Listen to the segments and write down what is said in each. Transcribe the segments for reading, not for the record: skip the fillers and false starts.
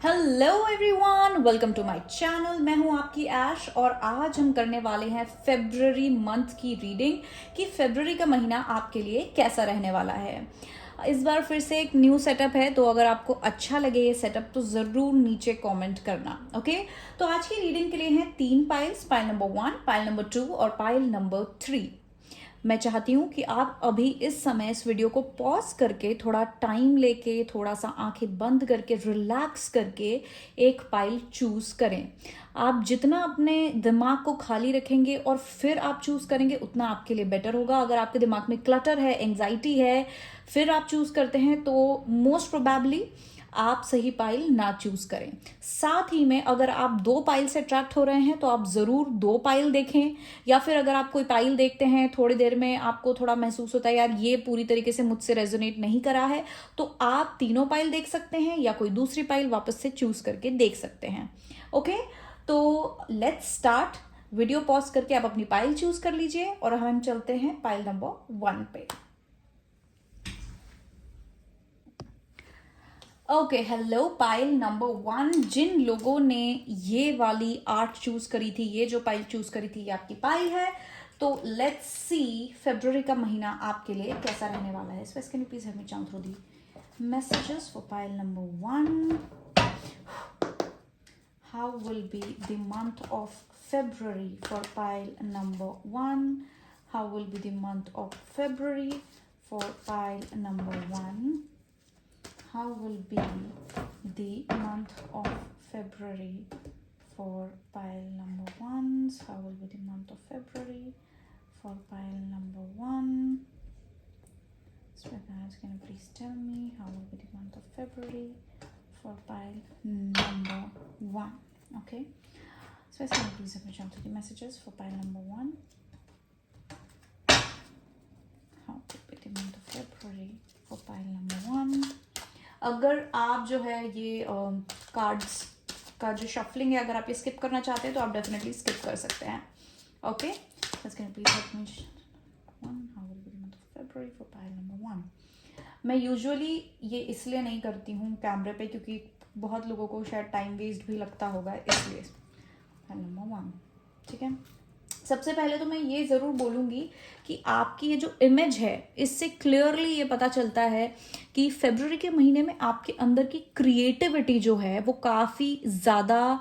Hello everyone, welcome to my channel. मैं हूं आपकी ऐश और आज हम करने वाले हैं फेब्रुअरी मंथ की रीडिंग कि फेब्रुअरी का महीना आपके लिए कैसा रहने वाला है। इस बार फिर से एक न्यू सेटअप है, तो अगर आपको अच्छा लगे ये सेटअप तो ज़रूर नीचे कमेंट करना। ओके, तो आज की रीडिंग के लिए हैं 3 piles, pile number 1, pile number 2 और पाइल नंबर 3। मैं चाहती हूँ कि आप अभी इस समय इस वीडियो को पॉज करके थोड़ा टाइम लेके थोड़ा सा आंखें बंद करके रिलैक्स करके एक पाइल चूज करें। आप जितना अपने दिमाग को खाली रखेंगे और फिर आप चूज करेंगे उतना आपके लिए बेटर होगा। अगर आपके दिमाग में क्लटर है, एंजाइटी है, फिर आप चूज करते हैं तो मोस्ट प्रोबेबली आप सही पाइल ना चूज करें। साथ ही में अगर आप 2 पाइल से अट्रैक्ट हो रहे हैं तो आप जरूर 2 पाइल देखें, या फिर अगर आप कोई पाइल देखते हैं थोड़ी देर में आपको थोड़ा महसूस होता है यार ये पूरी तरीके से मुझसे रेजोनेट नहीं करा है, तो आप तीनों पाइल देख सकते हैं या कोई दूसरी पाइल वापस से चूज करके देख सकते हैं। ओके, तो लेट्स स्टार्ट। वीडियो पॉज करके आप अपनी पाइल चूज कर लीजिए और हम चलते हैं पाइल नंबर 1 पे। Okay, hello pile number 1। जिन लोगों ने ये वाली आर्ट चूज करी थी, ये जो पाइल चूज करी थी, ये आपकी पाइल है। तो लेट्स सी फरवरी का महीना आपके लिए कैसा रहने वाला है। सो can you please help me chat through the messages for pile number 1। How will be the month of February for pile number 1? How will be the month of February for pile number 1? How will be the month of February for pile number 1? How will be the month of February for pile number 1? So guys, can you please tell me how will be the month of February for pile number 1? Okay, so can you please help me jump to the messages for pile number 1? How will be the month of February for pile number 1? अगर आप जो है ये cards का जो shuffling है, अगर आप ये स्किप करना चाहते हैं तो आप डेफिनेटली स्किप कर सकते हैं। Okay, please help me 1. How will be the month of February for pile number 1? मैं यूजुअली ये इसलिए नहीं करती हूँ कैमरे पे क्योंकि बहुत लोगों को शायद टाइम वेस्ट भी लगता होगा, इसलिए पाइल नंबर 1। ठीक है, सबसे पहले तो मैं ये ज़रूर बोलूँगी कि आपकी ये जो इमेज है इससे क्लियरली ये पता चलता है कि फरवरी के महीने में आपके अंदर की क्रिएटिविटी जो है वो काफ़ी ज़्यादा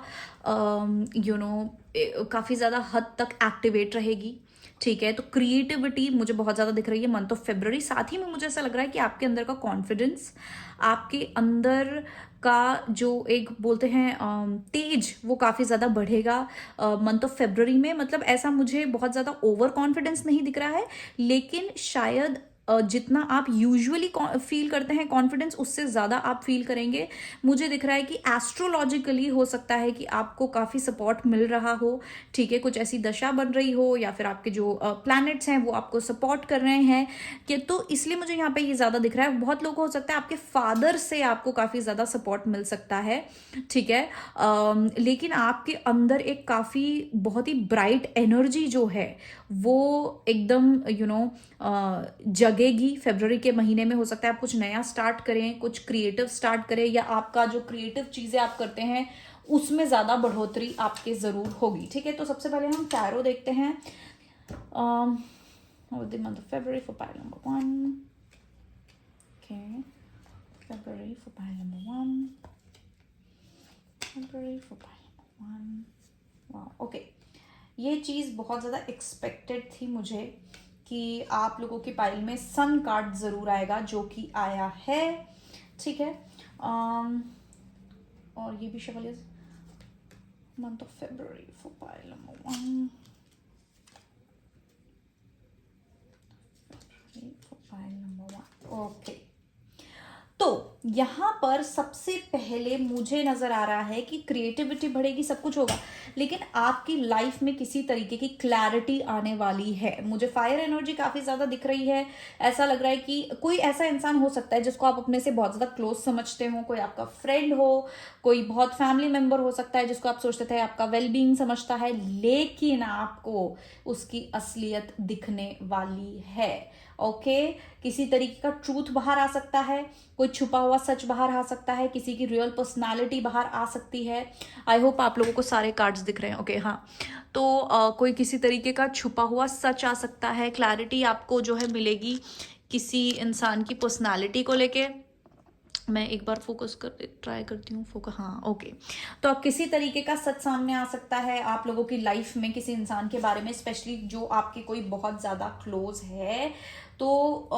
काफ़ी ज़्यादा हद तक एक्टिवेट रहेगी। ठीक है, तो क्रिएटिविटी मुझे बहुत ज़्यादा दिख रही है मंथ ऑफ फेब्रुअरी। साथ ही में मुझे ऐसा लग रहा है कि आपके अंदर का कॉन्फिडेंस, आपके अंदर का जो एक बोलते हैं तेज, वो काफ़ी ज़्यादा बढ़ेगा मंथ ऑफ फेब्रुअरी में। मतलब ऐसा मुझे बहुत ज़्यादा ओवर कॉन्फिडेंस नहीं दिख रहा है, लेकिन शायद जितना आप यूजुअली फील करते हैं कॉन्फिडेंस, उससे ज़्यादा आप फील करेंगे। मुझे दिख रहा है कि एस्ट्रोलॉजिकली हो सकता है कि आपको काफ़ी सपोर्ट मिल रहा हो। ठीक है, कुछ ऐसी दशा बन रही हो या फिर आपके जो प्लैनेट्स हैं वो आपको सपोर्ट कर रहे हैं कि, तो इसलिए मुझे यहाँ पे ये ज़्यादा दिख रहा है। बहुत लोग हो सकता है आपके फादर से आपको काफ़ी ज़्यादा सपोर्ट मिल सकता है। ठीक है, लेकिन आपके अंदर एक काफ़ी बहुत ही ब्राइट एनर्जी जो है वो एकदम जगेगी फरवरी के महीने में। हो सकता है आप कुछ नया स्टार्ट करें, कुछ क्रिएटिव स्टार्ट करें, या आपका जो क्रिएटिव चीज़ें आप करते हैं उसमें ज़्यादा बढ़ोतरी आपके ज़रूर होगी। ठीक है, तो सबसे पहले हम टैरो देखते हैं the month of February for pile number 1। Okay, February for pile number 1, February for pile number 1। वाह, ओके, ये चीज़ बहुत ज़्यादा एक्सपेक्टेड थी मुझे कि आप लोगों की पाइल में सन कार्ड ज़रूर आएगा, जो कि आया है। ठीक है, और ये भी shuffle month of February for pile number 1, for pile number 1। Okay, तो यहाँ पर सबसे पहले मुझे नजर आ रहा है कि क्रिएटिविटी बढ़ेगी, सब कुछ होगा, लेकिन आपकी लाइफ में किसी तरीके की क्लैरिटी आने वाली है। मुझे फायर एनर्जी काफी ज्यादा दिख रही है। ऐसा लग रहा है कि कोई ऐसा इंसान हो सकता है जिसको आप अपने से बहुत ज्यादा क्लोज समझते हो, कोई आपका फ्रेंड हो, कोई बहुत फैमिली मेंबर हो सकता है जिसको आप सोचते थे आपका वेलबींग समझता है, लेकिन आपको उसकी असलियत दिखने वाली है। ओके किसी तरीके का ट्रूथ बाहर आ सकता है, कोई छुपा हुआ सच बाहर आ सकता है, किसी की रियल पर्सनालिटी बाहर आ सकती है। आई होप आप लोगों को सारे कार्ड्स दिख रहे हैं। ओके हाँ, तो कोई किसी तरीके का छुपा हुआ सच आ सकता है, क्लैरिटी आपको जो है मिलेगी किसी इंसान की पर्सनालिटी को लेके। मैं एक बार फोकस कर ट्राई करती हूँ फोकस, हाँ ओके। तो अब किसी तरीके का सच सामने आ सकता है आप लोगों की लाइफ में किसी इंसान के बारे में, स्पेशली जो आपके कोई बहुत ज़्यादा क्लोज है। तो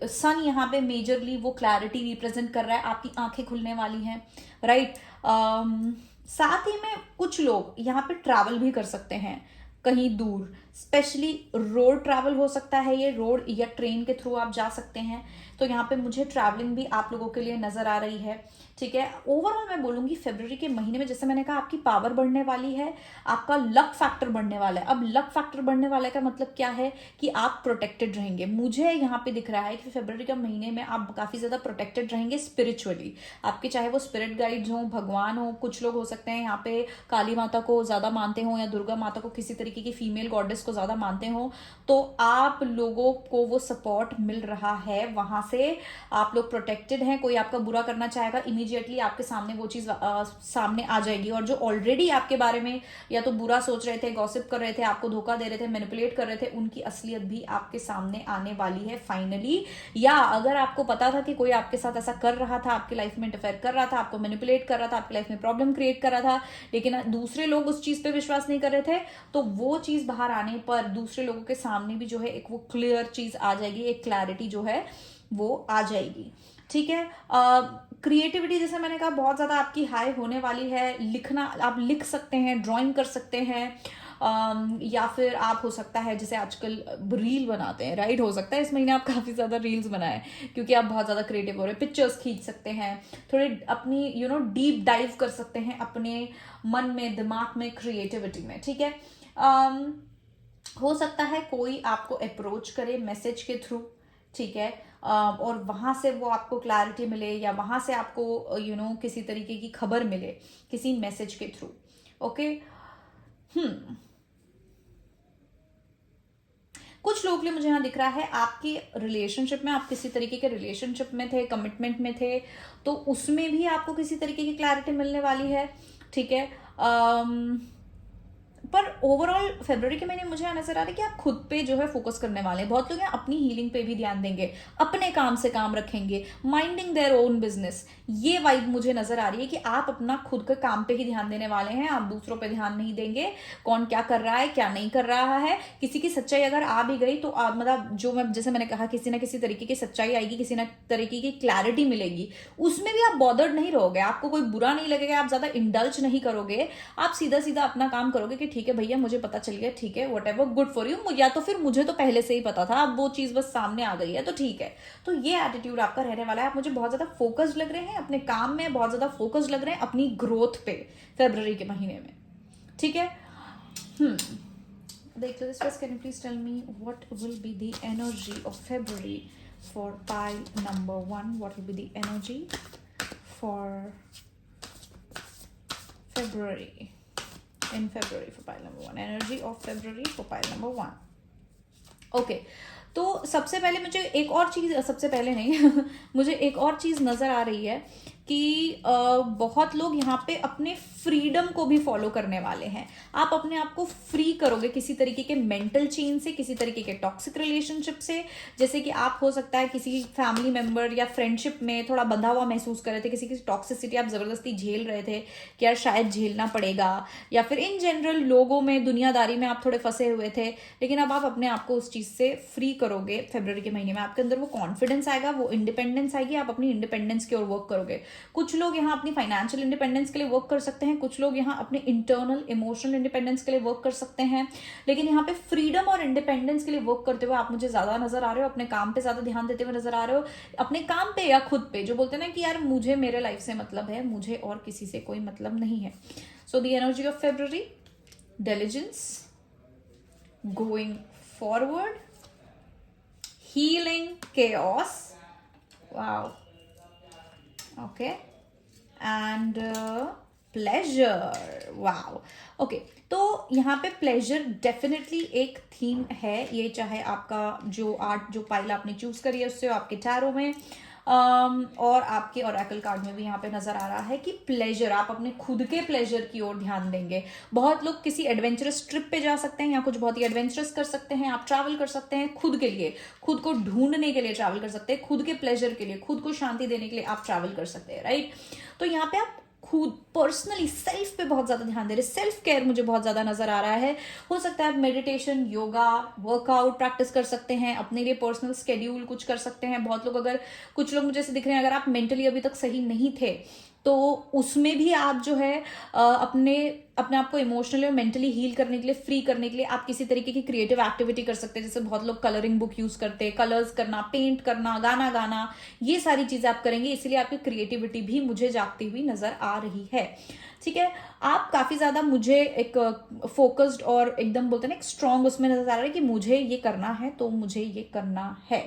सन यहाँ पे मेजरली वो क्लैरिटी रिप्रेजेंट कर रहा है, आपकी आंखें खुलने वाली हैं, राइट। साथ ही में कुछ लोग यहाँ पे ट्रैवल भी कर सकते हैं कहीं दूर, स्पेशली रोड ट्रैवल हो सकता है, ये रोड या ट्रेन के थ्रू आप जा सकते हैं। तो यहाँ पे मुझे ट्रैवलिंग भी आप लोगों के लिए नजर आ रही है, ठीक है। ओवरऑल मैं बोलूंगी फरवरी के महीने में, जैसे मैंने कहा, आपकी पावर बढ़ने वाली है, आपका लक फैक्टर बढ़ने वाला है। अब लक फैक्टर बढ़ने वाला का मतलब क्या है कि आप प्रोटेक्टेड रहेंगे। मुझे यहाँ पे दिख रहा है कि फरवरी के महीने में आप काफी ज्यादा प्रोटेक्टेड रहेंगे स्पिरिचुअली। आपके चाहे वो स्पिरिट गाइड्स हो, भगवान हो, कुछ लोग हो सकते हैं यहाँ पे काली माता को ज्यादा मानते हो या दुर्गा माता को, किसी तरीके की फीमेल गॉडेस को ज्यादा मानते हो, तो आप लोगों को वो सपोर्ट मिल रहा है, वहां से आप लोग प्रोटेक्टेड हैं। कोई आपका बुरा करना चाहेगा, इमीडिएटली आपके सामने वो चीज सामने आ जाएगी। और जो ऑलरेडी आपके बारे में या तो बुरा सोच रहे थे, गॉसिप कर रहे थे, आपको धोखा दे रहे थे, मैनिपुलेट कर रहे थे, उनकी असलियत भी आपके सामने आने वाली है फाइनली। या अगर आपको पता था कि कोई आपके साथ ऐसा कर रहा था, आपकी लाइफ में इंटरफेयर कर रहा था, आपको मैनिपुलेट कर रहा था, आपकी लाइफ में प्रॉब्लम क्रिएट कर रहा था, लेकिन दूसरे लोग उस चीज पे विश्वास नहीं कर रहे थे, तो वो चीज बाहर आने पर दूसरे लोगों के सामने भी जो है एक वो क्लियर चीज आ जाएगी, एक क्लैरिटी जो है वो आ जाएगी, ठीक है। क्रिएटिविटी जैसे मैंने कहा बहुत ज्यादा आपकी हाई होने वाली है। लिखना, आप लिख सकते हैं, ड्राइंग कर सकते हैं, या फिर आप हो सकता है जैसे आजकल रील बनाते हैं, राइट, हो सकता है इस महीने आप काफी ज्यादा रील्स बनाएं क्योंकि आप बहुत ज्यादा क्रिएटिव हो रहे हैं। पिक्चर्स खींच सकते हैं, थोड़े अपनी डीप डाइव कर सकते हैं अपने मन में, दिमाग में, क्रिएटिविटी में, ठीक है। हो सकता है कोई आपको अप्रोच करे मैसेज के थ्रू, ठीक है, और वहां से वो आपको क्लैरिटी मिले, या वहां से आपको किसी तरीके की खबर मिले किसी मैसेज के थ्रू, ओके। कुछ लोग के लिए मुझे यहाँ दिख रहा है आपकी रिलेशनशिप में, आप किसी तरीके के रिलेशनशिप में थे, कमिटमेंट में थे, तो उसमें भी आपको किसी तरीके की क्लैरिटी मिलने वाली है, ठीक है। पर ओवरऑल फरवरी के महीने मुझे यहाँ नजर आ रहा है कि आप खुद पे जो है फोकस करने वाले हैं। बहुत लोग यहाँ अपनी हीलिंग पे भी ध्यान देंगे, अपने काम से काम रखेंगे, माइंडिंग देयर ओन बिजनेस, ये वाइब मुझे नजर आ रही है कि आप अपना खुद के काम पे ही ध्यान देने वाले हैं, आप दूसरों पे ध्यान नहीं देंगे, कौन क्या कर रहा है क्या नहीं कर रहा है। किसी की सच्चाई अगर आ भी गई तो मतलब जो मैं जैसे मैंने कहा, किसी ना किसी तरीके की सच्चाई आएगी, किसी ना तरीके की क्लैरिटी मिलेगी, उसमें भी आप बॉदर्ड नहीं रहोगे, आपको कोई बुरा नहीं लगेगा, आप ज्यादा इंडल्ज नहीं करोगे, आप सीधा सीधा अपना काम करोगे कि ठीक है भैया मुझे पता चल गया, ठीक है, what ever, good for you, या तो फिर मुझे तो पहले से ही पता था, अब वो चीज बस सामने आ गई है तो ठीक है। तो ये एटीट्यूड आपका रहने वाला है। आप मुझे बहुत ज्यादा फोकस्ड लग रहे हैं अपने काम में, बहुत ज्यादा फोकस्ड लग रहे हैं अपनी ग्रोथ पे फरवरी के महीने में, ठीक है। देख लो this, can you please tell me what will be the energy of February for pile number 1, what will be the energy for February, in February for pile number 1, energy of February for pile number 1. Okay, तो सबसे पहले मुझे एक और चीज, सबसे पहले नहीं मुझे एक और चीज नजर आ रही है कि बहुत लोग यहाँ पे अपने फ्रीडम को भी फॉलो करने वाले हैं। आप अपने आप को फ्री करोगे किसी तरीके के मेंटल चेन से, किसी तरीके के टॉक्सिक रिलेशनशिप से। जैसे कि आप हो सकता है किसी फैमिली मेंबर या फ्रेंडशिप में थोड़ा बंधा हुआ महसूस कर रहे थे, किसी की टॉक्सिसिटी आप जबरदस्ती झेल रहे थे कि यार शायद झेलना पड़ेगा, या फिर इन जनरल लोगों में, दुनियादारी में आप थोड़े फंसे हुए थे, लेकिन अब आप अपने आप को उस चीज से फ्री करोगे फरवरी के महीने में। आपके अंदर वो कॉन्फिडेंस आएगा, वो इंडिपेंडेंस आएगी, आप अपनी इंडिपेंडेंस की ओर वर्क करोगे। कुछ लोग यहाँ अपनी फाइनेंशियल इंडिपेंडेंस के लिए वर्क कर सकते हैं, कुछ लोग यहाँ अपने इंटरनल इमोशनल इंडिपेंडेंस के लिए वर्क कर सकते हैं, लेकिन यहाँ पे फ्रीडम और इंडिपेंडेंस के लिए वर्क करते हुए आप मुझे ज्यादा नजर आ रहे हो, अपने काम पे ज्यादा ध्यान देते हुए नजर आ रहे हो, अपने काम पे या खुद पे, जो बोलते हैं ना कि यार मुझे मेरे लाइफ से मतलब है, मुझे और किसी से कोई मतलब नहीं है। So the energy of February, diligence, going forward, healing chaos, wow, okay, and pleasure, wow. Okay, तो यहाँ पे प्लेजर डेफिनेटली एक थीम है ये, चाहे आपका जो आर्ट जो पाइल आपने चूज करी है उससे, आपके टैरो में और आपके ओरेकल कार्ड में भी यहाँ पे नजर आ रहा है कि प्लेजर, आप अपने खुद के प्लेजर की ओर ध्यान देंगे। बहुत लोग किसी एडवेंचरस ट्रिप पे जा सकते हैं या कुछ बहुत ही एडवेंचरस कर सकते हैं, आप ट्रैवल कर सकते हैं खुद के लिए, खुद को ढूंढने के लिए ट्रैवल कर सकते हैं, खुद के प्लेजर के लिए, खुद को शांति देने के लिए आप ट्रैवल कर सकते हैं, राइट। तो यहाँ पे आप खुद पर्सनली सेल्फ पे बहुत ज्यादा ध्यान दे रहे, सेल्फ केयर मुझे बहुत ज्यादा नजर आ रहा है। हो सकता है आप मेडिटेशन, योगा, वर्कआउट प्रैक्टिस कर सकते हैं, अपने लिए पर्सनल स्केड्यूल कुछ कर सकते हैं। बहुत लोग, अगर कुछ लोग मुझे ऐसे दिख रहे हैं, अगर आप मेंटली अभी तक सही नहीं थे तो उसमें भी आप जो है अपने आप को इमोशनली और मेंटली हील करने के लिए, फ्री करने के लिए आप किसी तरीके की क्रिएटिव एक्टिविटी कर सकते हैं। जैसे बहुत लोग कलरिंग बुक यूज करते हैं, कलर्स करना, पेंट करना, गाना गाना, ये सारी चीजें आप करेंगे, इसीलिए आपकी क्रिएटिविटी भी मुझे जागती हुई नजर आ रही है। ठीक है, आप काफी ज्यादा मुझे एक फोकस्ड और एकदम बोलते हैं ना एक स्ट्रांग उसमें नजर आ रहा है कि मुझे ये करना है तो मुझे ये करना है।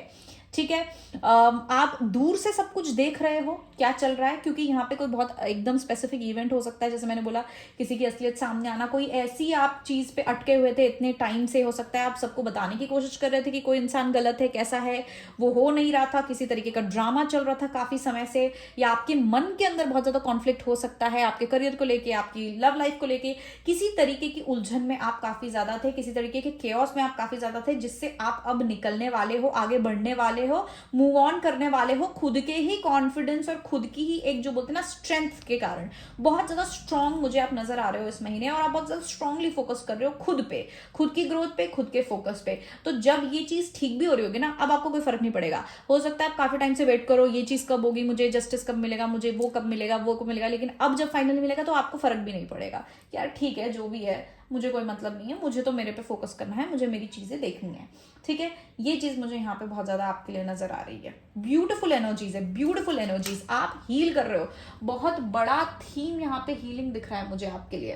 ठीक है, आप दूर से सब कुछ देख रहे हो क्या चल रहा है, क्योंकि यहाँ पे कोई बहुत एकदम स्पेसिफिक इवेंट हो सकता है, जैसे मैंने बोला किसी की असलियत सामने आना, कोई ऐसी आप चीज पे अटके हुए थे इतने टाइम से, हो सकता है आप सबको बताने की कोशिश कर रहे थे कि कोई इंसान गलत है, कैसा है, वो हो नहीं रहा था, किसी तरीके का ड्रामा चल रहा था काफी समय से, या आपके मन के अंदर बहुत ज्यादा कॉन्फ्लिक्ट हो सकता है आपके करियर को लेके, आपकी लव लाइफ को लेके, किसी तरीके की उलझन में आप काफी ज्यादा थे, किसी तरीके के केओस में आप काफी ज्यादा थे, जिससे आप अब निकलने वाले हो, आगे बढ़ने वाले हो, मूव ऑन करने वाले हो, खुद के ही कॉन्फिडेंस और खुद की ही एक जो बोलते हैं ना स्ट्रेंथ के कारण बहुत ज्यादा स्ट्रांग मुझे आप नजर आ रहे हो इस महीने, और आप बहुत ज्यादा स्ट्रांगली फोकस कर रहे हो खुद पे, खुद की ग्रोथ पे, खुद के फोकस पे। तो जब ये चीज ठीक भी हो रही होगी ना, अब आपको कोई फर्क नहीं पड़ेगा। हो सकता है आप काफी टाइम से वेट करो, ये चीज कब होगी, मुझे जस्टिस कब मिलेगा, मुझे वो कब मिलेगा, वो कब मिलेगा, लेकिन अब जब फाइनली मिलेगा तो आपको फर्क भी नहीं पड़ेगा। यार ठीक है, जो भी है, मुझे कोई मतलब नहीं है, मुझे तो मेरे पे फोकस करना है, मुझे मेरी चीजें देखनी है। ठीक है, ये चीज मुझे यहाँ पे बहुत ज्यादा आपके लिए नजर आ रही है। ब्यूटीफुल एनर्जीज है, ब्यूटीफुल एनर्जीज, आप हील कर रहे हो, बहुत बड़ा थीम यहाँ पे हीलिंग दिख रहा है मुझे आपके लिए।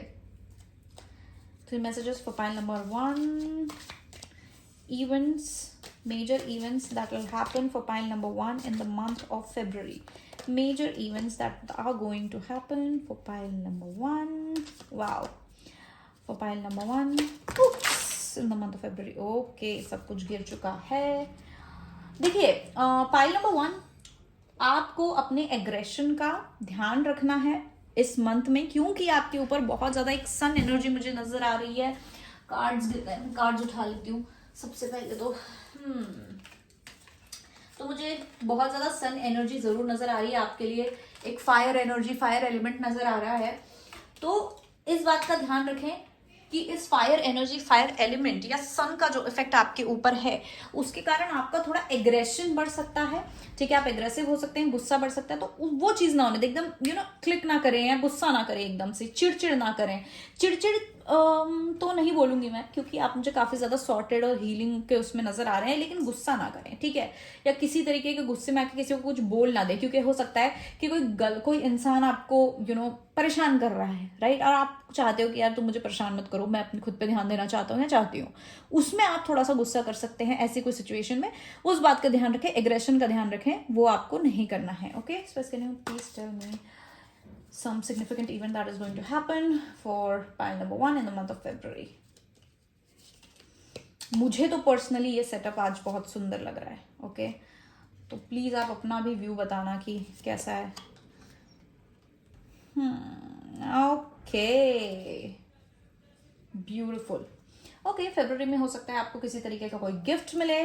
तो messages for pile number 1, events, major events that will happen for pile number 1 in the month of February. Major events that are going to happen for pile number 1. Wow. For pile number 1. Oops. In the month of February. Okay, सब कुछ गिर चुका है। देखिए, pile number 1, आपको अपने aggression का ध्यान रखना है इस मंथ में, क्योंकि आपके ऊपर बहुत ज्यादा एक सन एनर्जी मुझे नजर आ रही है। कार्ड्स उठा लेती हूँ सबसे पहले तो मुझे बहुत ज्यादा सन एनर्जी जरूर नजर आ रही है आपके लिए, एक फायर एनर्जी, फायर एलिमेंट नजर आ रहा है। तो इस बात का ध्यान रखें कि इस फायर एनर्जी, फायर एलिमेंट या सन का जो इफेक्ट आपके ऊपर है, उसके कारण आपका थोड़ा एग्रेशन बढ़ सकता है। ठीक है, आप एग्रेसिव हो सकते हैं, गुस्सा बढ़ सकता है, तो वो चीज ना होने दे, एकदम क्लिक ना करें या गुस्सा ना करें, एकदम से चिड़चिड़ ना करें। चिड़चिड़ तो नहीं बोलूंगी मैं, क्योंकि आप मुझे काफी ज्यादा सॉर्टेड और हीलिंग के उसमें नजर आ रहे हैं, लेकिन गुस्सा ना करें, ठीक है, या किसी तरीके के गुस्से में आके किसी को कुछ बोल ना दे, क्योंकि हो सकता है कि कोई इंसान आपको परेशान कर रहा है, राइट, और आप चाहते हो कि यार तुम मुझे परेशान मत करो, मैं अपने खुद पे ध्यान देना चाहता हूँ या चाहती हूँ, उसमें आप थोड़ा सा गुस्सा कर सकते हैं ऐसी कोई सिचुएशन में। उस बात का ध्यान रखें, एग्रेशन का ध्यान रखें, वो आपको नहीं करना है। Okay, please tell me some significant event that is going to happen for pile number 1 in the month of February. मुझे तो पर्सनली ये सेटअप आज बहुत सुंदर लग रहा है। ओके, तो प्लीज आप अपना भी व्यू बताना कि कैसा है। Okay, beautiful. ओके, फरवरी में हो सकता है आपको किसी तरीके का कोई गिफ्ट मिले,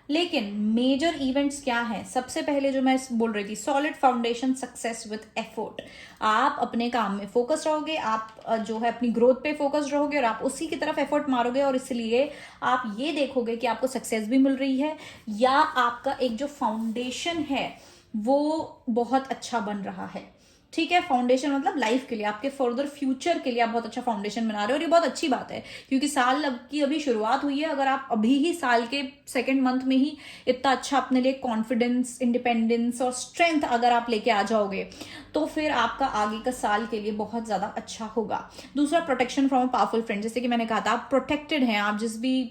लेकिन मेजर इवेंट्स क्या हैं? सबसे पहले जो मैं बोल रही थी, solid foundation, success with effort. आप अपने काम में फोकस रहोगे, आप जो है अपनी ग्रोथ पे फोकस रहोगे और आप उसी की तरफ एफर्ट मारोगे, और इसलिए आप ये देखोगे कि आपको सक्सेस भी मिल रही है, या आपका एक जो फाउंडेशन है वो बहुत अच्छा बन रहा है। ठीक है, फाउंडेशन मतलब लाइफ के लिए, आपके फर्दर फ्यूचर के लिए आप बहुत अच्छा फाउंडेशन बना रहे हो, और ये बहुत अच्छी बात है, क्योंकि साल की अभी शुरुआत हुई है। अगर आप अभी ही साल के सेकंड मंथ में ही इतना अच्छा अपने लिए कॉन्फिडेंस, इंडिपेंडेंस और स्ट्रेंथ अगर आप लेके आ जाओगे, तो फिर आपका आगे का साल के लिए बहुत ज्यादा अच्छा होगा। दूसरा, protection from a powerful friend. जैसे कि मैंने कहा था, आप प्रोटेक्टेड हैं, आप जिस भी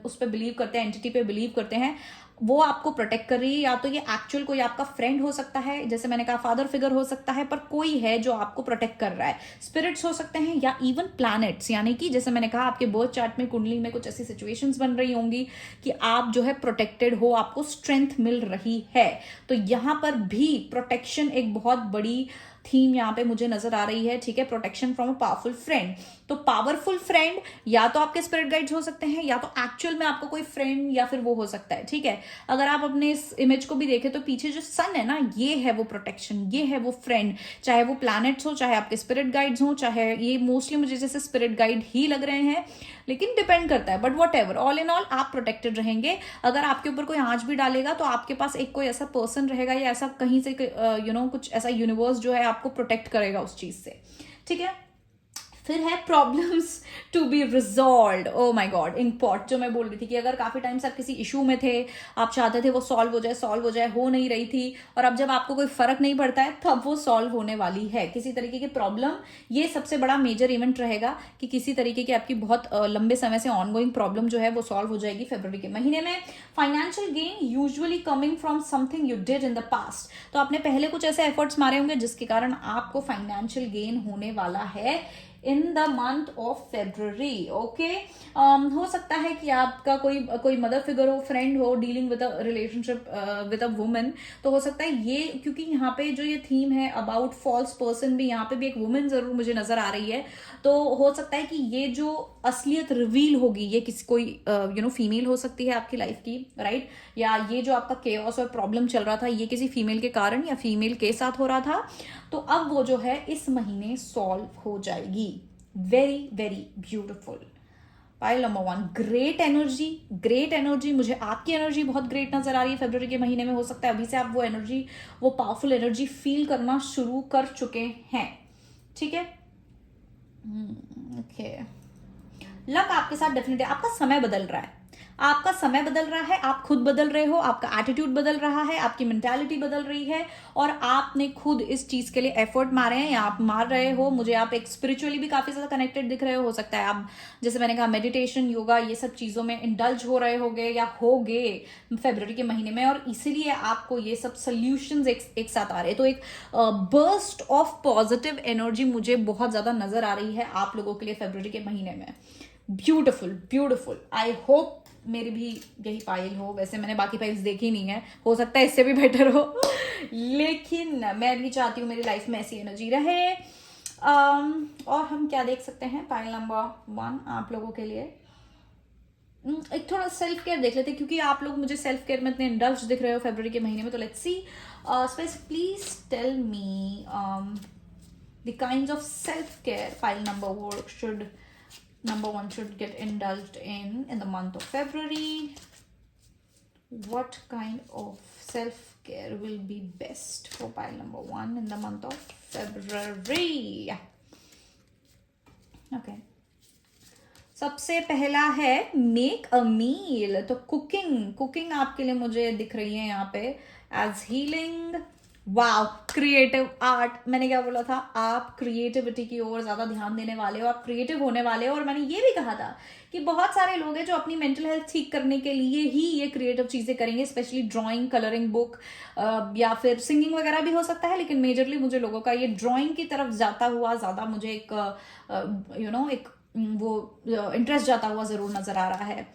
उस पर बिलीव करते हैं, एंटिटी पे बिलीव करते हैं, वो आपको प्रोटेक्ट कर रही है। या तो ये एक्चुअल कोई आपका फ्रेंड हो सकता है, जैसे मैंने कहा फादर फिगर हो सकता है, पर कोई है जो आपको प्रोटेक्ट कर रहा है। स्पिरिट्स हो सकते हैं या इवन प्लैनेट्स, यानी कि जैसे मैंने कहा आपके बर्थ चार्ट में कुंडली में कुछ ऐसी सिचुएशंस बन रही होंगी कि आप जो है प्रोटेक्टेड हो, आपको स्ट्रेंथ मिल रही है। तो यहां पर भी प्रोटेक्शन एक बहुत बड़ी थीम यहाँ पे मुझे नजर आ रही है, ठीक है। Protection from a powerful friend. तो पावरफुल फ्रेंड या तो आपके स्पिरिट गाइड्स हो सकते हैं, या तो एक्चुअल में आपका कोई फ्रेंड, या फिर वो हो सकता है, ठीक है। अगर आप अपने इस इमेज को भी देखें तो पीछे जो सन है ना, ये है वो प्रोटेक्शन, ये है वो फ्रेंड। चाहे वो प्लैनेट्स हो, चाहे आपके स्पिरिट गाइड्स हो, चाहे ये मोस्टली मुझे जैसे स्पिरिट गाइड ही लग रहे हैं, लेकिन डिपेंड करता है। But what ever, all in all आप प्रोटेक्टेड रहेंगे। अगर आपके ऊपर कोई आंच भी डालेगा तो आपके पास एक कोई ऐसा पर्सन रहेगा, या ऐसा कहीं से कुछ ऐसा यूनिवर्स जो है आपको प्रोटेक्ट करेगा उस चीज से, ठीक है। फिर है problems to be resolve. Oh my god, import जो मैं बोल रही थी कि अगर काफी टाइम से आप किसी इशू में थे, आप चाहते थे वो सॉल्व हो जाए, हो नहीं रही थी, और अब जब आपको कोई फर्क नहीं पड़ता है तब वो सॉल्व होने वाली है। किसी तरीके की प्रॉब्लम, ये सबसे बड़ा मेजर इवेंट रहेगा कि किसी तरीके की आपकी बहुत लंबे समय से ऑनगोइंग प्रॉब्लम जो है वो सॉल्व हो जाएगी फरवरी के महीने में। Financial gain usually coming from something you did in the past. तो आपने पहले कुछ ऐसे एफर्ट्स मारे होंगे जिसके कारण आपको फाइनेंशियल गेन होने वाला है in the month of February, okay. हो सकता है कि आपका कोई मदर फिगर हो, फ्रेंड हो, dealing with a relationship with a woman. तो हो सकता है ये, क्योंकि यहाँ पे जो ये थीम है अबाउट फॉल्स पर्सन, भी यहाँ पे भी एक वुमन जरूर मुझे नजर आ रही है। तो हो सकता है कि ये जो असलियत रिवील होगी, ये किसी कोई फीमेल हो सकती है आपकी लाइफ की, राइट। या ये जो आपका केओस और प्रॉब्लम चल रहा था, ये किसी फीमेल के कारण या फीमेल के साथ हो रहा था, तो अब वो जो है इस महीने सॉल्व हो जाएगी। Very very beautiful. Pile number 1, great energy. मुझे आपकी एनर्जी बहुत ग्रेट नजर आ रही है फरवरी के महीने में। हो सकता है अभी से आप वो एनर्जी, वो पावरफुल एनर्जी फील करना शुरू कर चुके हैं, ठीक है। ओके, लक आपके साथ डेफिनेटली, आपका समय बदल रहा है, आपका समय बदल रहा है, आप खुद बदल रहे हो, आपका एटीट्यूड बदल रहा है, आपकी मेंटालिटी बदल रही है, और आपने खुद इस चीज के लिए एफर्ट मारे हैं या आप मार रहे हो। मुझे आप एक स्पिरिचुअली भी काफी ज्यादा कनेक्टेड दिख रहे हो सकता है आप, जैसे मैंने कहा, मेडिटेशन, योगा, ये सब चीजों में इंडल्ज हो रहे होगे या होगे फरवरी के महीने में, और इसीलिए आपको ये सब सोल्यूशंस एक साथ आ रहे हैं। तो एक बर्स्ट ऑफ पॉजिटिव एनर्जी मुझे बहुत ज्यादा नजर आ रही है आप लोगों के लिए फरवरी के महीने में। ब्यूटिफुल। आई होप मेरी भी यही पाइल हो। वैसे मैंने बाकी पाइल्स देखी नहीं है, हो सकता है इससे भी बेटर हो, लेकिन मैं भी चाहती हूँ मेरी लाइफ में ऐसी एनर्जी रहे। और हम क्या देख सकते हैं पाइल नंबर 1 आप लोगों के लिए। एक थोड़ा सेल्फ केयर देख लेते हैं, क्योंकि आप लोग मुझे सेल्फ केयर में इतने इंडल्ज दिख रहे हो फरवरी के महीने में। तो let's see, please tell me the kinds of self care pile number 1 should get indulged in the month of February. What kind of self-care will be best for pile number 1 in the month of February? Okay. सबसे पहला है make a मील। तो cooking आपके लिए मुझे दिख रही है यहाँ पे एज हीलिंग। वाव, क्रिएटिव आर्ट। मैंने क्या बोला था, आप क्रिएटिविटी की ओर ज्यादा ध्यान देने वाले हो, आप क्रिएटिव होने वाले हो। और मैंने ये भी कहा था कि बहुत सारे लोग हैं जो अपनी मेंटल हेल्थ ठीक करने के लिए ही ये क्रिएटिव चीजें करेंगे, स्पेशली ड्राइंग, कलरिंग बुक, या फिर सिंगिंग वगैरह भी हो सकता है। लेकिन मेजरली मुझे लोगों का ये ड्राइंग की तरफ जाता हुआ ज्यादा मुझे एक एक वो इंटरेस्ट जाता हुआ जरूर नजर आ रहा है।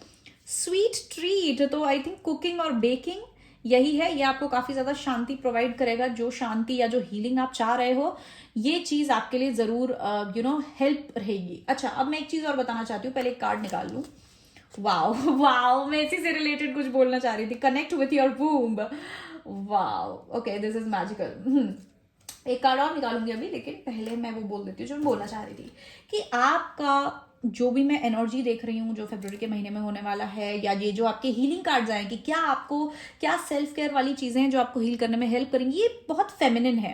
स्वीट ट्रीट, तो आई थिंक कुकिंग और बेकिंग यही है। ये आपको काफी ज्यादा शांति प्रोवाइड करेगा। जो शांति या जो हीलिंग आप चाह रहे हो, ये चीज आपके लिए जरूर हेल्प रहेगी। अच्छा, अब मैं एक चीज और बताना चाहती हूँ, पहले एक कार्ड निकाल लूं। वाओ, मैं इसी से रिलेटेड कुछ बोलना चाह रही थी। Connect with your womb. Wow, okay, this is magical. एक कार्ड और निकालूंगी अभी, लेकिन पहले मैं वो बोल देती हूँ जो मैं बोलना चाह रही थी, कि आपका जो भी मैं एनर्जी देख रही हूँ जो फरवरी के महीने में होने वाला है, या ये जो आपके हीलिंग कार्ड्स आए कि क्या सेल्फ केयर वाली चीजें हैं जो आपको हील करने में हेल्प करेंगी, ये बहुत फेमिनिन है,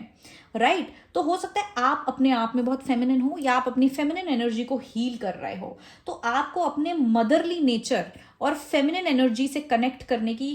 राइट। तो हो सकता है आप अपने आप में बहुत फेमिनिन हो, या आप अपनी फेमिनिन एनर्जी को हील कर रहे हो। तो आपको अपने मदरली नेचर, और फेमिनिन एनर्जी से कनेक्ट करने की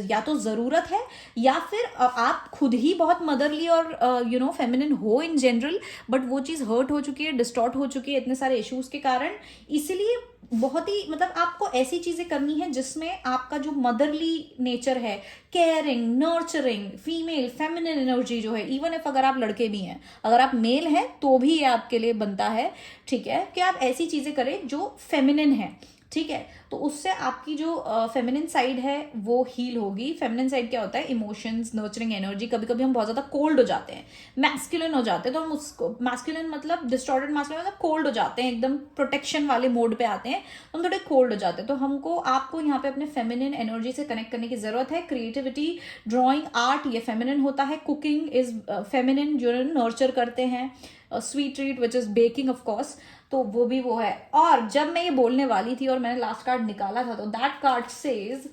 या तो ज़रूरत है, या फिर आप खुद ही बहुत मदरली और फेमिनिन हो इन जनरल, बट वो चीज़ हर्ट हो चुकी है, डिस्टॉर्ट हो चुकी है इतने सारे इश्यूज के कारण। इसलिए बहुत ही मतलब आपको ऐसी चीज़ें करनी है जिसमें आपका जो मदरली नेचर है, caring, nurturing, female feminine energy जो है, इवन इफ अगर आप लड़के भी हैं, अगर आप मेल हैं तो भी ये आपके लिए बनता है, ठीक है, कि आप ऐसी चीज़ें करें जो फेमिनिन है, ठीक है। तो उससे आपकी जो फेमिनिन साइड है वो हील होगी। फेमिनिन साइड क्या होता है? Emotions, nurturing energy. कभी कभी हम बहुत ज़्यादा कोल्ड हो जाते हैं, मैस्कुलिन हो जाते हैं, तो हम उसको मैस्कुलिन मतलब डिस्टॉर्टेड मैस्कुलिन मतलब कोल्ड हो जाते हैं, एकदम प्रोटेक्शन वाले मोड पे आते हैं, तो हम थोड़े कोल्ड हो जाते हैं। तो हमको आपको यहाँ पे अपने फेमिनिन एनर्जी से कनेक्ट करने की ज़रूरत है। क्रिएटिविटी, ड्राइंग, आर्ट, ये फेमिनिन होता है। कुकिंग इज फेमिनिन, जो नर्चर करते हैं। Sweet treat which is baking of course, तो वो भी वो है। और जब मैं ये बोलने वाली थी और मैंने लास्ट कार्ड निकाला था, तो that card says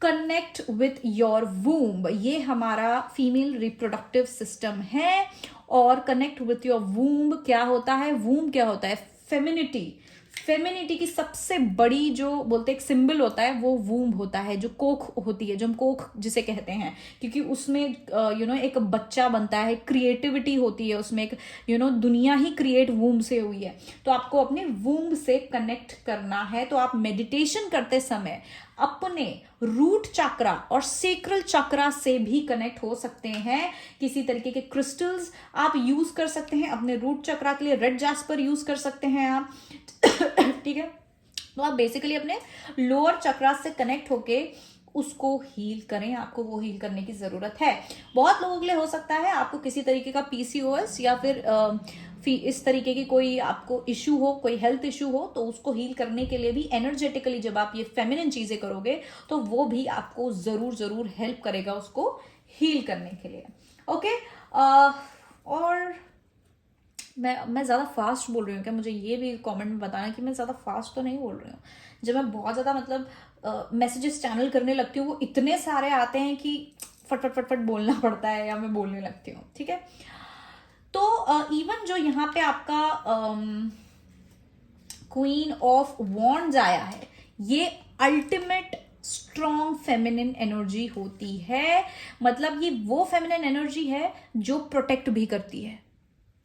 connect with your womb. ये हमारा फीमेल रिप्रोडक्टिव सिस्टम है। और कनेक्ट विथ योर वूम्ब क्या होता है? वूम्ब क्या होता है? फेमिनिटी। फेमिनिटी की सबसे बड़ी जो बोलते एक सिंबल होता है वो वूम्ब होता है, जो कोख होती है, जो हम कोख जिसे कहते हैं, क्योंकि उसमें एक बच्चा बनता है, क्रिएटिविटी होती है उसमें, एक दुनिया ही क्रिएट वूम्ब से हुई है। तो आपको अपने वूम्ब से कनेक्ट करना है। तो आप मेडिटेशन करते समय अपने रूट चक्रा और सेक्रल चक्रा से भी कनेक्ट हो सकते हैं। किसी तरीके के क्रिस्टल्स आप यूज कर सकते हैं अपने रूट चक्रा के लिए। रेड जैस्पर यूज कर सकते हैं आप ठीक है। तो आप बेसिकली अपने लोअर चक्रा से कनेक्ट होके उसको हील करें। आपको वो हील करने की जरूरत है। बहुत लोगों के लिए हो सकता है आपको किसी तरीके का पीसीओएस या फिर इस तरीके की कोई आपको इशू हो, कोई हेल्थ इशू हो, तो उसको हील करने के लिए भी एनर्जेटिकली जब आप ये फेमिनिन चीजें करोगे तो वो भी आपको जरूर जरूर हेल्प करेगा उसको हील करने के लिए। ओके। और मैं ज़्यादा फास्ट बोल रही हूँ क्या? मुझे ये भी कमेंट में बताना कि मैं ज़्यादा फास्ट तो नहीं बोल रही हूँ। जब मैं बहुत ज़्यादा मतलब मैसेजेस चैनल करने लगती हूँ, वो इतने सारे आते हैं कि फट फट फट फट बोलना पड़ता है या मैं बोलने लगती हूँ, ठीक है। तो इवन जो यहाँ पे आपका क्वीन ऑफ वॉन्ड्स आया है, ये अल्टीमेट स्ट्रॉन्ग फेमिनिन एनर्जी होती है। मतलब ये वो फेमिनिन एनर्जी है जो प्रोटेक्ट भी करती है,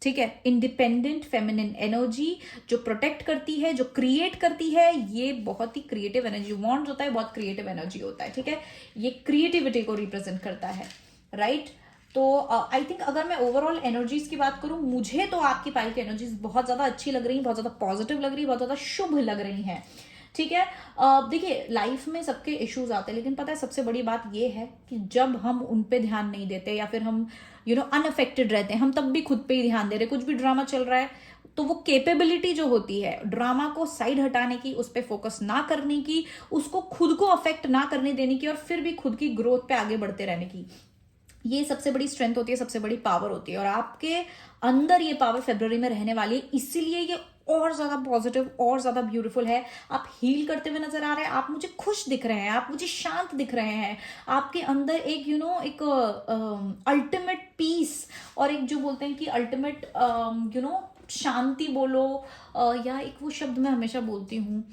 ठीक है। इंडिपेंडेंट फेमिनिन एनर्जी जो प्रोटेक्ट करती है, जो क्रिएट करती है। ये बहुत ही क्रिएटिव एनर्जी, वॉन्ड्स होता है बहुत क्रिएटिव एनर्जी होता है, ठीक है। ये क्रिएटिविटी को रिप्रेजेंट करता है, राइट। तो आई थिंक अगर मैं ओवरऑल एनर्जीज की बात करूं, मुझे तो आपकी पाइल की एनर्जीज बहुत ज्यादा अच्छी लग रही है, बहुत ज्यादा पॉजिटिव लग रही है, बहुत ज्यादा शुभ लग रही हैं, ठीक है। देखिए लाइफ में सबके इश्यूज आते हैं, लेकिन पता है सबसे बड़ी बात ये है कि जब हम उन पे ध्यान नहीं देते या फिर हम अनअफेक्टेड रहते हैं, हम तब भी खुद पे ही ध्यान दे रहे। कुछ भी ड्रामा चल रहा है तो वो कैपेबिलिटी जो होती है ड्रामा को साइड हटाने की, उस पर फोकस ना करने की, उसको खुद को अफेक्ट ना करने देने की, और फिर भी खुद की ग्रोथ पे आगे बढ़ते रहने की, ये सबसे बड़ी स्ट्रेंथ होती है, सबसे बड़ी पावर होती है। और आपके अंदर ये पावर फरवरी में रहने वाली है, इसीलिए ये और ज्यादा पॉजिटिव और ज्यादा ब्यूटीफुल है। आप हील करते हुए नजर आ रहे हैं, आप मुझे खुश दिख रहे हैं, आप मुझे शांत दिख रहे हैं। आपके अंदर एक एक अल्टीमेट पीस, और एक जो बोलते हैं कि अल्टीमेट शांति बोलो, या एक वो शब्द मैं हमेशा बोलती हूँ,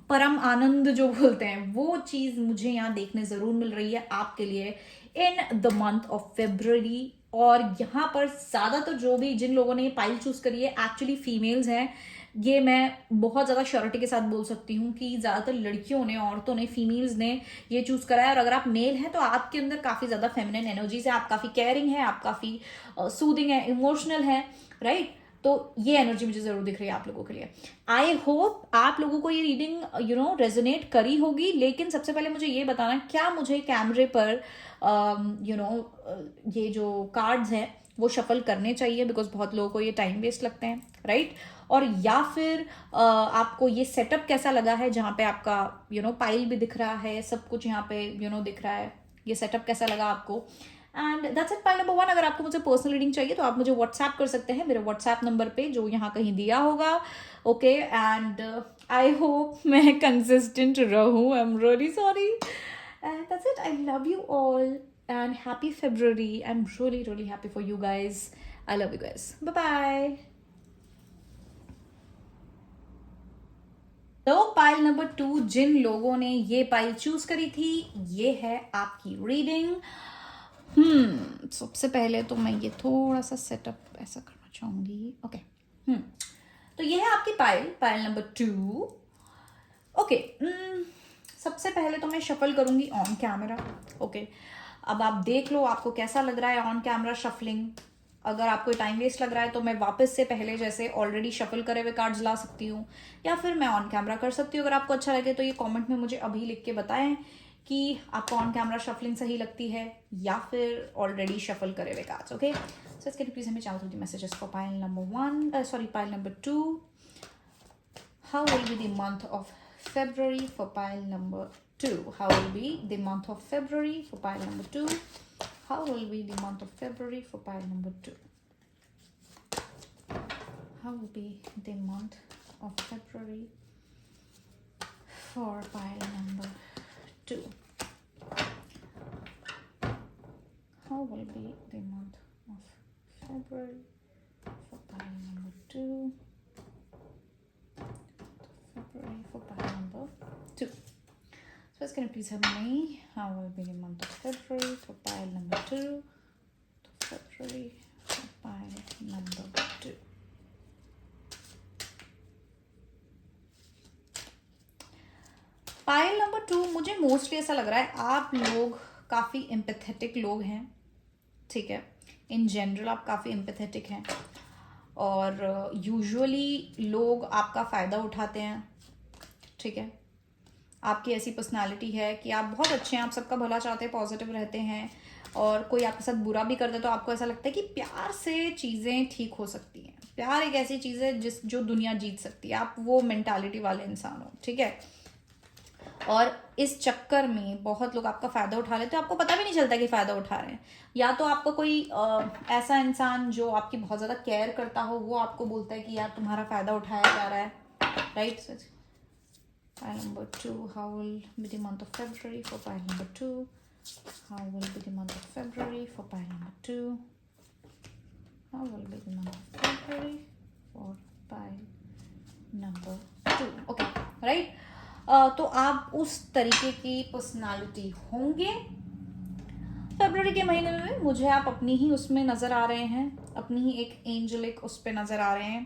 परम आनंद जो बोलते हैं, वो चीज मुझे यहाँ देखने जरूर मिल रही है आपके लिए in the month of February. और यहाँ पर ज्यादातर जो भी जिन लोगों ने ये पाइल चूज करी है एक्चुअली फीमेल्स हैं। ये मैं बहुत ज्यादा श्योरिटी के साथ बोल सकती हूँ कि ज्यादातर लड़कियों ने, औरतों ने, फीमेल्स ने ये चूज करा है। और अगर आप मेल हैं तो आपके अंदर काफी ज्यादा फेमिनिन एनर्जीज है, आप काफी केयरिंग है, आप काफी सूदिंग है, इमोशनल है, राइट। तो ये एनर्जी मुझे जरूर दिख रही है आप लोगों के लिए। आई होप आप लोगों को ये रीडिंग रेजोनेट करी होगी। लेकिन सबसे पहले मुझे ये बताना, क्या मुझे कैमरे पर ये जो कार्ड्स हैं वो शफल करने चाहिए, बिकॉज बहुत लोगों को ये टाइम वेस्ट लगते हैं, राइट। और या फिर आपको ये सेटअप कैसा लगा है, जहाँ पे आपका पाइल भी दिख रहा है, सब कुछ यहाँ पे दिख रहा है, ये सेटअप कैसा लगा आपको। And that's it, pile number 1। अगर आपको मुझे पर्सनल रीडिंग चाहिए तो आप मुझे व्हाट्सएप कर सकते हैं मेरे व्हाट्सएप नंबर पे, जो यहाँ कहीं दिया होगा, ओके। एंड आई होप मैं कंसिस्टेंट रहूँ, I am really sorry. And that's it, I love you all and happy February. I'm really really happy for you guys. I love you guys. Bye bye. तो pile number 2, जिन लोगों ने ये pile choose करी थी, ये है आपकी reading. सबसे पहले तो मैं ये थोड़ा सा सेटअप ऐसा करना चाहूंगी। ओके। तो ये है आपकी पाइल, पाइल नंबर 2। ओके। सबसे पहले तो मैं शफल करूंगी ऑन कैमरा। ओके। अब आप देख लो आपको कैसा लग रहा है ऑन कैमरा शफलिंग। अगर आपको टाइम वेस्ट लग रहा है तो मैं वापस से पहले जैसे ऑलरेडी शफल करे हुए कार्ड्स ला सकती हूँ, या फिर मैं ऑन कैमरा कर सकती हूँ। अगर आपको अच्छा लगे तो ये कमेंट में मुझे अभी लिख के बताएं कि आपको ऑन कैमरा शफलिंग सही लगती है या फिर ऑलरेडी शफल करे हुए कार्ड्स। ओके, सो इसके प्लीज हमें चालू the messages for pile number 1, sorry pile number 2। How will be the month of February for pile number 2? How will be the month of February for pile number 2? How will be the month of February for pile number 2? How will be the month of February for pile number 2? How will be the month of February for pile number 2? February for pile number 2. So it's going to please help me. How will be the month of February for pile number 2? February for pile number 2. Pile number 2, मुझे mostly ऐसा लग रहा है आप लोग काफ़ी empathetic लोग हैं। ठीक है, इन जनरल आप काफ़ी एम्पैथेटिक हैं और यूजुअली लोग आपका फ़ायदा उठाते हैं। ठीक है, आपकी ऐसी पर्सनालिटी है कि आप बहुत अच्छे हैं, आप सबका भला चाहते हैं, पॉजिटिव रहते हैं, और कोई आपके साथ बुरा भी कर दे तो आपको ऐसा लगता है कि प्यार से चीज़ें ठीक हो सकती हैं। प्यार एक ऐसी चीज़ है जो दुनिया जीत सकती है। आप वो मेंटालिटी वाले इंसान हो। ठीक है, और इस चक्कर में बहुत लोग आपका फ़ायदा उठा लेते हैं, आपको पता भी नहीं चलता कि फ़ायदा उठा रहे हैं। या तो आपको कोई ऐसा इंसान जो आपकी बहुत ज़्यादा केयर करता हो, वो आपको बोलता है कि यार तुम्हारा फ़ायदा उठाया जा रहा है, right. Pile number 2, how will be the month of February for pile number 2? How will be the month of February for pile number 2? How will be the month of February for pile number 2? Okay, right? तो आप उस तरीके की personality होंगे फरवरी के महीने में। मुझे आप अपनी ही उसमें नज़र आ रहे हैं, अपनी ही एक एंजलिक उस पर नज़र आ रहे हैं।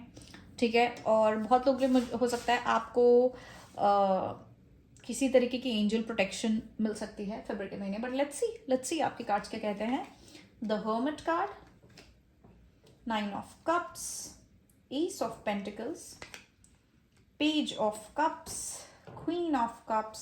ठीक है, और बहुत लोग हो सकता है आपको किसी तरीके की एंजल प्रोटेक्शन मिल सकती है फरवरी के महीने। बट लेट्स सी आपके कार्ड्स क्या कहते हैं। The hermit card, 9 of cups, S of pentacles, page of cups, queen of cups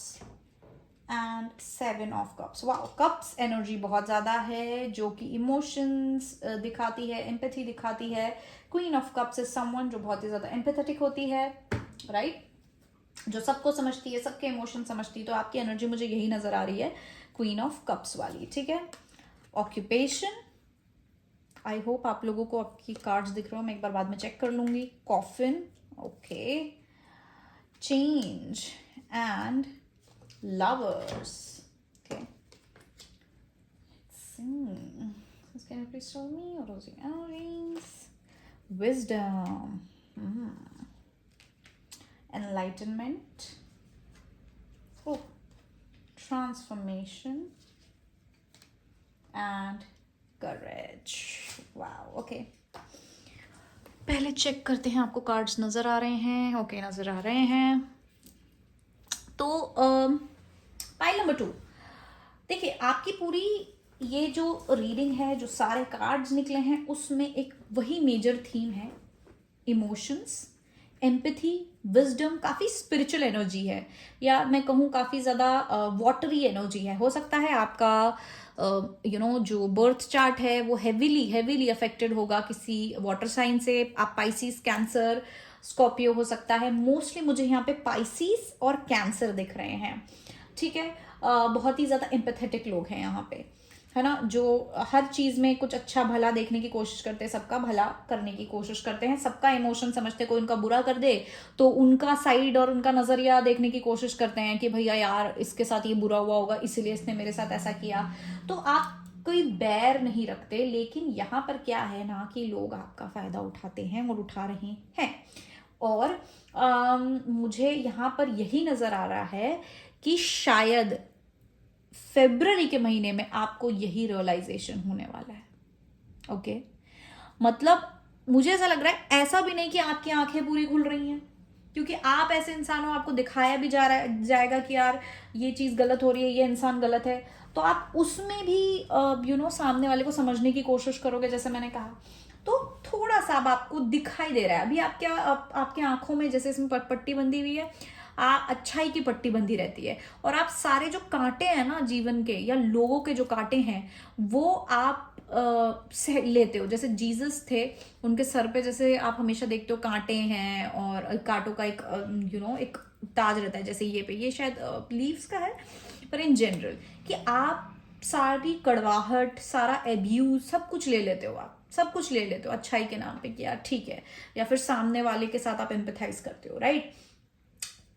and 7 of cups. Wow, cups energy बहुत ज़्यादा है जो कि इमोशंस दिखाती है, एम्पैथी दिखाती है। Queen of cups is someone जो बहुत ही ज़्यादा एम्पैथेटिक होती है, राइट, जो सबको समझती है, सबके इमोशन समझती है। तो आपकी एनर्जी मुझे यही नज़र आ रही है, क्वीन ऑफ कप्स वाली। ठीक है, ऑक्यूपेशन, आई होप आप लोगों को आपकी कार्ड्स दिख रहे हो, मैं एक बार बाद में चेक कर लूँगी। Coffin, okay, change and lovers. Okay, let's see. Can you please tell me what are the energies? Wisdom, enlightenment, oh, transformation and courage. Wow. Okay, पहले चेक करते हैं आपको कार्ड्स नजर आ रहे हैं। ओके, नजर आ रहे हैं। तो पाइल नंबर 2, देखिए आपकी पूरी ये जो रीडिंग है, जो सारे कार्ड्स निकले हैं, उसमें एक वही मेजर थीम है, इमोशंस, एम्पैथी, विजडम। काफ़ी स्पिरिचुअल एनर्जी है, या मैं कहूँ काफ़ी ज़्यादा वाटरी एनर्जी है। हो सकता है आपका जो बर्थ चार्ट है वो हेवीली अफेक्टेड होगा किसी वाटर साइन से। आप पाइसिस, कैंसर, स्कॉर्पियो हो सकता है। मोस्टली मुझे यहाँ पे पाइसिस और कैंसर दिख रहे हैं। ठीक है, बहुत ही ज़्यादा एम्पैथेटिक लोग हैं यहाँ पे, है ना, जो हर चीज़ में कुछ अच्छा भला देखने की कोशिश करते हैं, सबका भला करने की कोशिश करते हैं, सबका इमोशन समझते हैं। कोई उनका बुरा कर दे तो उनका साइड और उनका नज़रिया देखने की कोशिश करते हैं कि भैया यार इसके साथ ये बुरा हुआ होगा इसलिए इसने मेरे साथ ऐसा किया। तो आप कोई बैर नहीं रखते, लेकिन यहाँ पर क्या है ना कि लोग आपका फ़ायदा उठाते हैं और उठा रहे हैं। और मुझे यहाँ पर यही नजर आ रहा है कि शायद फरवरी के महीने में आपको यही रियलाइजेशन होने वाला है। ओके, मतलब मुझे ऐसा लग रहा है, ऐसा भी नहीं कि आपकी आंखें पूरी खुल रही हैं, क्योंकि आप ऐसे इंसान हो, आपको दिखाया भी जाएगा कि यार ये चीज गलत हो रही है, ये इंसान गलत है, तो आप उसमें भी सामने वाले को समझने की कोशिश करोगे, जैसे मैंने कहा। तो थोड़ा सा अब आपको दिखाई दे रहा है, अभी आपके आंखों में जैसे इसमें पट्टी बंधी हुई है, अच्छाई की पट्टी बंधी रहती है, और आप सारे जो कांटे हैं ना जीवन के या लोगों के जो कांटे हैं वो आप से लेते हो। जैसे जीसस थे, उनके सर पे जैसे आप हमेशा देखते हो कांटे हैं, और कांटों का एक एक ताज रहता है, जैसे ये शायद लीव्स का है, पर इन जनरल कि आप सारी कड़वाहट, सारा एब्यूज, सब कुछ ले लेते हो, आप सब कुछ ले लेते हो अच्छाई के नाम पे कि यार ठीक है, या फिर सामने वाले के साथ आप एम्पैथाइज करते हो, राइट।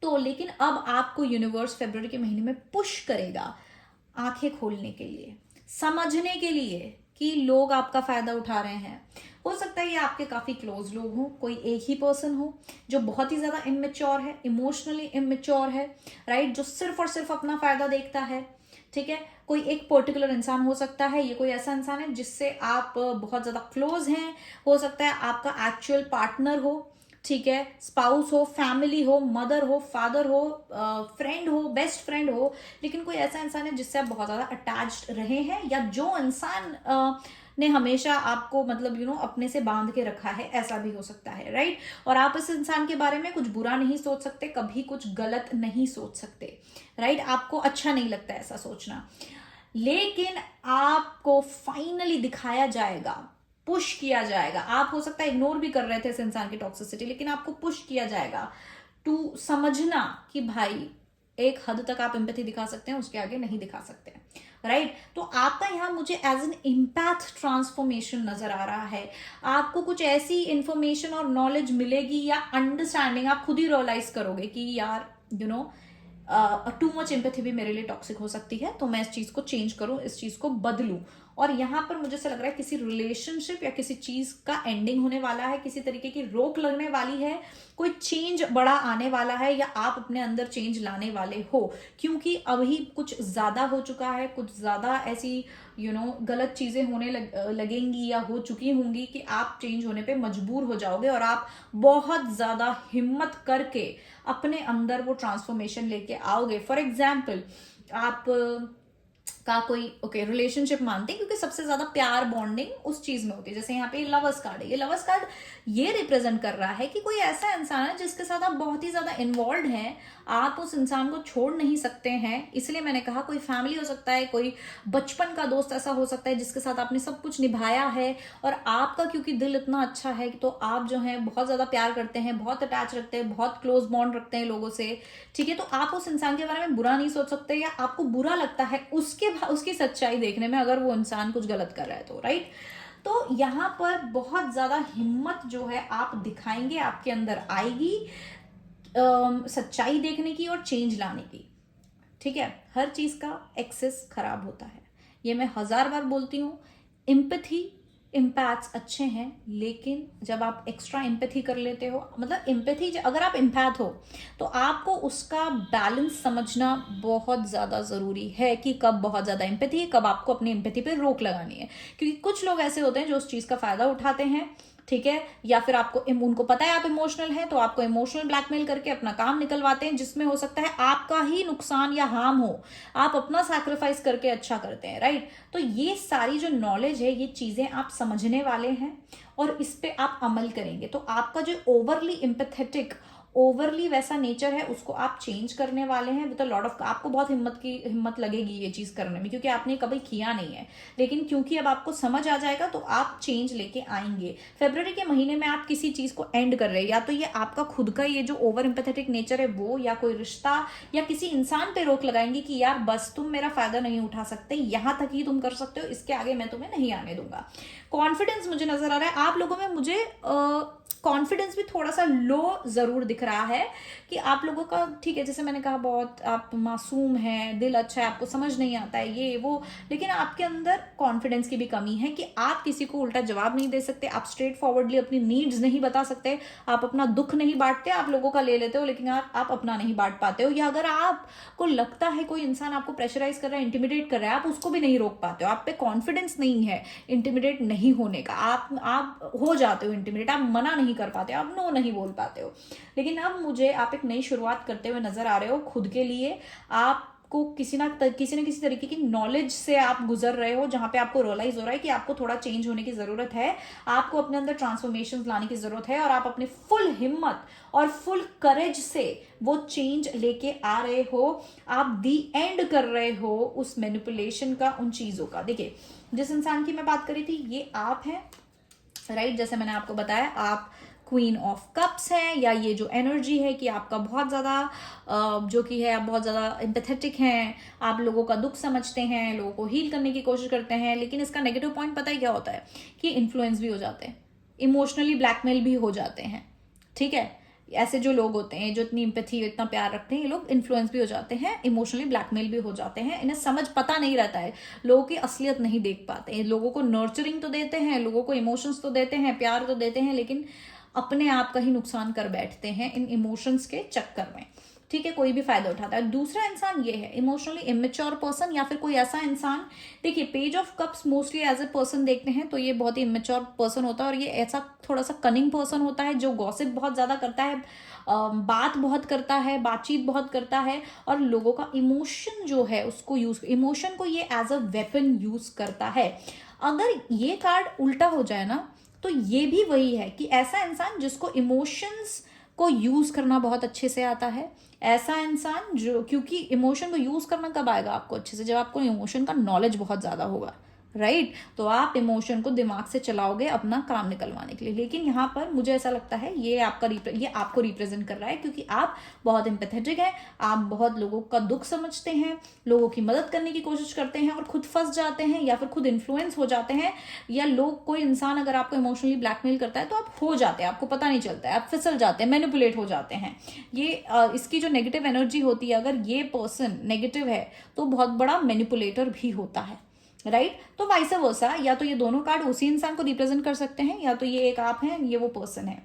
तो लेकिन अब आपको यूनिवर्स फरवरी के महीने में पुश करेगा आंखें खोलने के लिए, समझने के लिए कि लोग आपका फायदा उठा रहे हैं। हो सकता है ये आपके काफी क्लोज लोग हों, कोई एक ही पर्सन हो जो बहुत ही ज्यादा इमेच्योर है, इमोशनली इमेच्योर है, राइट, जो सिर्फ और सिर्फ अपना फायदा देखता है, ठीक है। कोई एक पर्टिकुलर इंसान हो सकता है, ये कोई ऐसा इंसान है जिससे आप बहुत ज्यादा क्लोज हैं, हो सकता है आपका एक्चुअल पार्टनर हो, ठीक है, स्पाउस हो, फैमिली हो, मदर हो, फादर हो, फ्रेंड हो, बेस्ट फ्रेंड हो, लेकिन कोई ऐसा इंसान है जिससे आप बहुत ज्यादा अटैच्ड रहे हैं, या जो इंसान ने हमेशा आपको मतलब अपने से बांध के रखा है, ऐसा भी हो सकता है, राइट। और आप इस इंसान के बारे में कुछ बुरा नहीं सोच सकते, कभी कुछ गलत नहीं सोच सकते, राइट, आपको अच्छा नहीं लगता ऐसा सोचना, लेकिन आपको फाइनली दिखाया जाएगा, पुश किया जाएगा। आप हो सकता है इग्नोर भी कर रहे थे इस इंसान की टॉक्सिसिटी, लेकिन आपको पुश किया जाएगा टू समझना कि भाई एक हद तक आप एम्पैथी दिखा सकते हैं, उसके आगे नहीं दिखा सकते, राइट। तो आपका यहाँ मुझे एज एन इम्पैथ ट्रांसफॉर्मेशन नजर आ रहा है। आपको कुछ ऐसी इंफॉर्मेशन और नॉलेज मिलेगी या अंडरस्टैंडिंग, आप खुद ही रियलाइज करोगे कि यार टू मच एम्पैथी भी मेरे लिए टॉक्सिक हो सकती है, तो मैं इस चीज को चेंज करूं, इस चीज को बदलूं। और यहाँ पर मुझे ऐसा लग रहा है किसी रिलेशनशिप या किसी चीज का एंडिंग होने वाला है, किसी तरीके की रोक लगने वाली है, कोई चेंज बड़ा आने वाला है, या आप अपने अंदर चेंज लाने वाले हो, क्योंकि अभी कुछ ज्यादा हो चुका है, कुछ ज्यादा ऐसी गलत चीजें होने लगेंगी या हो चुकी होंगी कि आप चेंज होने पे मजबूर हो जाओगे, और आप बहुत ज्यादा हिम्मत करके अपने अंदर वो ट्रांसफॉर्मेशन लेके आओगे। फॉर एग्जाम्पल, आप का कोई रिलेशनशिप मानते हैं, क्योंकि सबसे ज्यादा प्यार बॉन्डिंग उस चीज में होती है। जैसे यहाँ पे लवर्स कार्ड है, ये लवर्स कार्ड ये रिप्रेजेंट कर रहा है कि कोई ऐसा इंसान है जिसके साथ आप बहुत ही ज्यादा इन्वॉल्व हैं, आप उस इंसान को छोड़ नहीं सकते हैं। इसलिए मैंने कहा कोई फैमिली हो सकता है, कोई बचपन का दोस्त ऐसा हो सकता है जिसके साथ आपने सब कुछ निभाया है, और आपका क्योंकि दिल इतना अच्छा है तो आप जो है बहुत ज्यादा प्यार करते हैं, बहुत अटैच रखते हैं, बहुत क्लोज बॉन्ड रखते हैं लोगों से, ठीक है। तो आप उस इंसान के बारे में बुरा नहीं सोच सकते, या आपको बुरा लगता है उसकी सच्चाई देखने में अगर वो इंसान कुछ गलत कर रहा है तो, राइट। तो यहाँ पर बहुत ज्यादा हिम्मत जो है आप दिखाएंगे, आपके अंदर आएगी सच्चाई देखने की और चेंज लाने की, ठीक है। हर चीज का एक्सेस खराब होता है, ये मैं 1000 बार बोलती हूँ। एम्पैथी, इम्पैथ्स अच्छे हैं, लेकिन जब आप एक्स्ट्रा एम्पैथी कर लेते हो, मतलब एम्पैथी, अगर आप एम्पैथ हो तो आपको उसका बैलेंस समझना बहुत ज़्यादा ज़रूरी है कि कब बहुत ज़्यादा एम्पैथी है, कब आपको अपनी एम्पैथी पे रोक लगानी है। क्योंकि कुछ लोग ऐसे होते हैं जो उस चीज़ का फ़ायदा उठाते हैं, ठीक है, या फिर उनको पता है आप इमोशनल हैं, तो आपको इमोशनल ब्लैकमेल करके अपना काम निकलवाते हैं, जिसमें हो सकता है आपका ही नुकसान या हार्म हो, आप अपना सैक्रिफाइस करके अच्छा करते हैं, राइट। तो ये सारी जो नॉलेज है, ये चीजें आप समझने वाले हैं और इस पे आप अमल करेंगे, तो आपका जो ओवरली एम्पैथेटिक, ओवरली वैसा नेचर है, उसको आप चेंज करने वाले हैं विद अ लॉट ऑफ। आपको बहुत हिम्मत लगेगी ये चीज करने में, क्योंकि आपने कभी किया नहीं है, लेकिन क्योंकि अब आपको समझ आ जाएगा तो आप चेंज लेके आएंगे। फरवरी के महीने में आप किसी चीज को एंड कर रहे हैं, या तो ये आपका खुद का ये जो ओवर एम्पैथेटिक नेचर है वो, या कोई रिश्ता या किसी इंसान पे रोक लगाएंगे कि यार बस तुम मेरा फायदा नहीं उठा सकते, यहां तक ही तुम कर सकते हो, इसके आगे मैं तुम्हें नहीं आने दूंगा। कॉन्फिडेंस मुझे नजर आ रहा है आप लोगों में, मुझे कॉन्फिडेंस भी थोड़ा सा लो जरूर दिख रहा है कि आप लोगों का, ठीक है जैसे मैंने कहा बहुत आप मासूम हैं, दिल अच्छा है, आपको समझ नहीं आता है ये वो, लेकिन आपके अंदर कॉन्फिडेंस की भी कमी है कि आप किसी को उल्टा जवाब नहीं दे सकते, आप स्ट्रेट फॉरवर्डली अपनी नीड्स नहीं बता सकते, आप अपना दुख नहीं बांटते, आप लोगों का ले लेते हो लेकिन आप अपना नहीं बांट पाते हो, या अगर आपको लगता है कोई इंसान आपको प्रेशराइज कर रहा है, इंटिमिडेट कर रहा है, आप उसको भी नहीं रोक पाते हो, आप पे कॉन्फिडेंस नहीं है इंटिमिडेट नहीं होने का, आप हो जाते हो इंटिमिडेट, आप मना नहीं कर पाते हो, आप नो नहीं बोल पाते हो। लेकिन अब मुझे आप एक नई शुरुआत करते हुए नजर आ रहे हो खुद के लिए, आपको किसी ना किसी तरीके की नॉलेज से आप गुजर रहे हो जहां पे आपको रियलाइज हो रहा है कि आपको थोड़ा चेंज होने की जरूरत है, आपको अपने अंदर ट्रांसफॉर्मेशन लाने की जरूरत है, और आप अपने फुल हिम्मत और फुल करेज से वो चेंज लेके आ रहे हो, आप दी एंड कर रहे हो उस मैनिपुलेशन का, उन चीजों का। देखिए जिस इंसान की मैं बात करी थी ये आप हैं, राइट, जैसे मैंने आपको बताया आप क्वीन ऑफ कप्स हैं, या ये जो एनर्जी है कि आपका बहुत ज़्यादा जो कि है आप बहुत ज़्यादा एम्पैथेटिक हैं, आप लोगों का दुख समझते हैं, लोगों को हील करने की कोशिश करते हैं, लेकिन इसका नेगेटिव पॉइंट पता है क्या होता है कि इन्फ्लुएंस भी हो जाते हैं, इमोशनली ब्लैकमेल भी हो जाते हैं, ठीक है। ऐसे जो लोग होते हैं जो इतनी एम्पैथी इतना प्यार रखते हैं, ये लोग इन्फ्लुएंस भी हो जाते हैं, इमोशनली ब्लैकमेल भी हो जाते हैं, इन्हें समझ पता नहीं रहता है, लोगों की असलियत नहीं देख पाते, लोगों को नर्चरिंग तो देते हैं, लोगों को इमोशंस तो देते हैं, प्यार तो देते हैं, लेकिन अपने आप का ही नुकसान कर बैठते हैं इन इमोशंस के चक्कर में, ठीक है, कोई भी फायदा उठाता है। दूसरा इंसान ये है इमोशनली इमेच्योर पर्सन, या फिर कोई ऐसा इंसान, देखिए page of cups mostly as a person देखते हैं तो ये बहुत ही इमेच्योर पर्सन होता है, और ये ऐसा थोड़ा सा कनिंग पर्सन होता है जो गॉसिप बहुत ज्यादा करता है, बात बहुत करता है, बातचीत बहुत करता है, और लोगों का इमोशन जो है उसको इमोशन को ये एज अ वेपन यूज करता है। अगर ये कार्ड उल्टा हो जाए ना तो ये भी वही है कि ऐसा इंसान जिसको इमोशंस को यूज करना बहुत अच्छे से आता है, ऐसा इंसान जो, क्योंकि इमोशन को यूज करना कब आएगा आपको अच्छे से, जब आपको इमोशन का नॉलेज बहुत ज्यादा होगा, राइट, तो आप इमोशन को दिमाग से चलाओगे अपना काम निकलवाने के लिए। लेकिन यहाँ पर मुझे ऐसा लगता है ये आपको रिप्रेजेंट कर रहा है, क्योंकि आप बहुत एम्पैथेटिक हैं, आप बहुत लोगों का दुख समझते हैं, लोगों की मदद करने की कोशिश करते हैं और खुद फंस जाते हैं या फिर खुद इन्फ्लुएंस हो जाते हैं, या लोग कोई इंसान अगर आपको इमोशनली ब्लैकमेल करता है तो आप हो जाते हैं, आपको पता नहीं चलता है, आप फिसल जाते हैं, मैनिपुलेट हो जाते हैं। ये इसकी जो नेगेटिव एनर्जी होती है, अगर ये पर्सन नेगेटिव है तो बहुत बड़ा मैनिपुलेटर भी होता है, राइट, तो वाइस वर्सा, या तो ये दोनों कार्ड उसी इंसान को रिप्रेजेंट कर सकते हैं, या तो ये एक आप हैं, ये वो पर्सन है,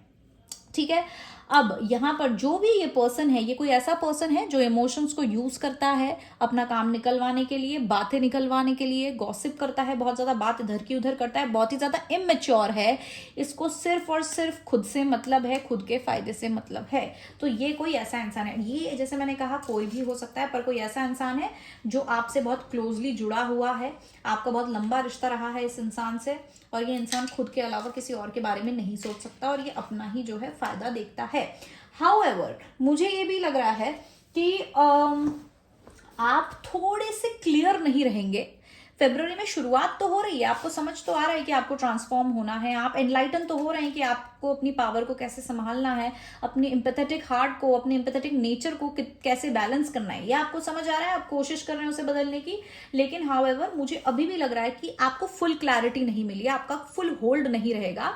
ठीक है। अब यहाँ पर जो भी ये पर्सन है, ये कोई ऐसा पर्सन है जो इमोशंस को यूज करता है अपना काम निकलवाने के लिए, बातें निकलवाने के लिए, गॉसिप करता है, बहुत ज्यादा बात इधर की उधर करता है, बहुत ही ज्यादा इमेच्योर है, इसको सिर्फ और सिर्फ खुद से मतलब है, खुद के फायदे से मतलब है। तो ये कोई ऐसा इंसान है, ये जैसे मैंने कहा कोई भी हो सकता है, पर कोई ऐसा इंसान है जो आपसे बहुत क्लोजली जुड़ा हुआ है, आपका बहुत लंबा रिश्ता रहा है इस इंसान से, और ये इंसान खुद के अलावा किसी और के बारे में नहीं सोच सकता, और ये अपना ही जो है फायदा देखता है। हाउएवर मुझे ये भी लग रहा है कि आप थोड़े से क्लियर नहीं रहेंगे। फरवरी में शुरुआत तो हो रही है, आपको समझ तो आ रहा है कि आपको ट्रांसफॉर्म होना है, आप एनलाइटन तो हो रहे हैं कि आपको अपनी पावर को कैसे संभालना है, अपनी एम्पैथेटिक हार्ट को, अपने एम्पैथेटिक नेचर को कैसे बैलेंस करना है, ये आपको समझ आ रहा है, आप कोशिश कर रहे हैं उसे बदलने की। लेकिन हाउएवर मुझे अभी भी लग रहा है कि आपको फुल क्लैरिटी नहीं मिली, आपका फुल होल्ड नहीं रहेगा,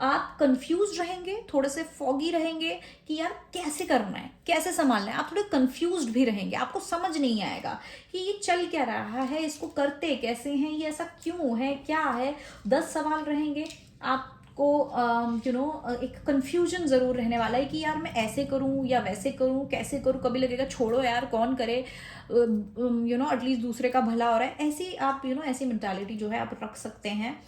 आप कंफ्यूज रहेंगे, थोड़े से फॉगी रहेंगे कि यार कैसे करना है, कैसे संभालना है, आप थोड़े कंफ्यूज्ड भी रहेंगे, आपको समझ नहीं आएगा कि ये चल क्या रहा है, इसको करते कैसे हैं, ये ऐसा क्यों है, क्या है, 10 सवाल रहेंगे आपको, एक कंफ्यूजन जरूर रहने वाला है कि यार मैं ऐसे करूं या वैसे करूं, कैसे करूं, कभी लगेगा छोड़ो यार कौन करे, एटलीस्ट दूसरे का भला हो रहा है, ऐसी आप ऐसी मेंटालिटी जो है आप रख सकते हैं।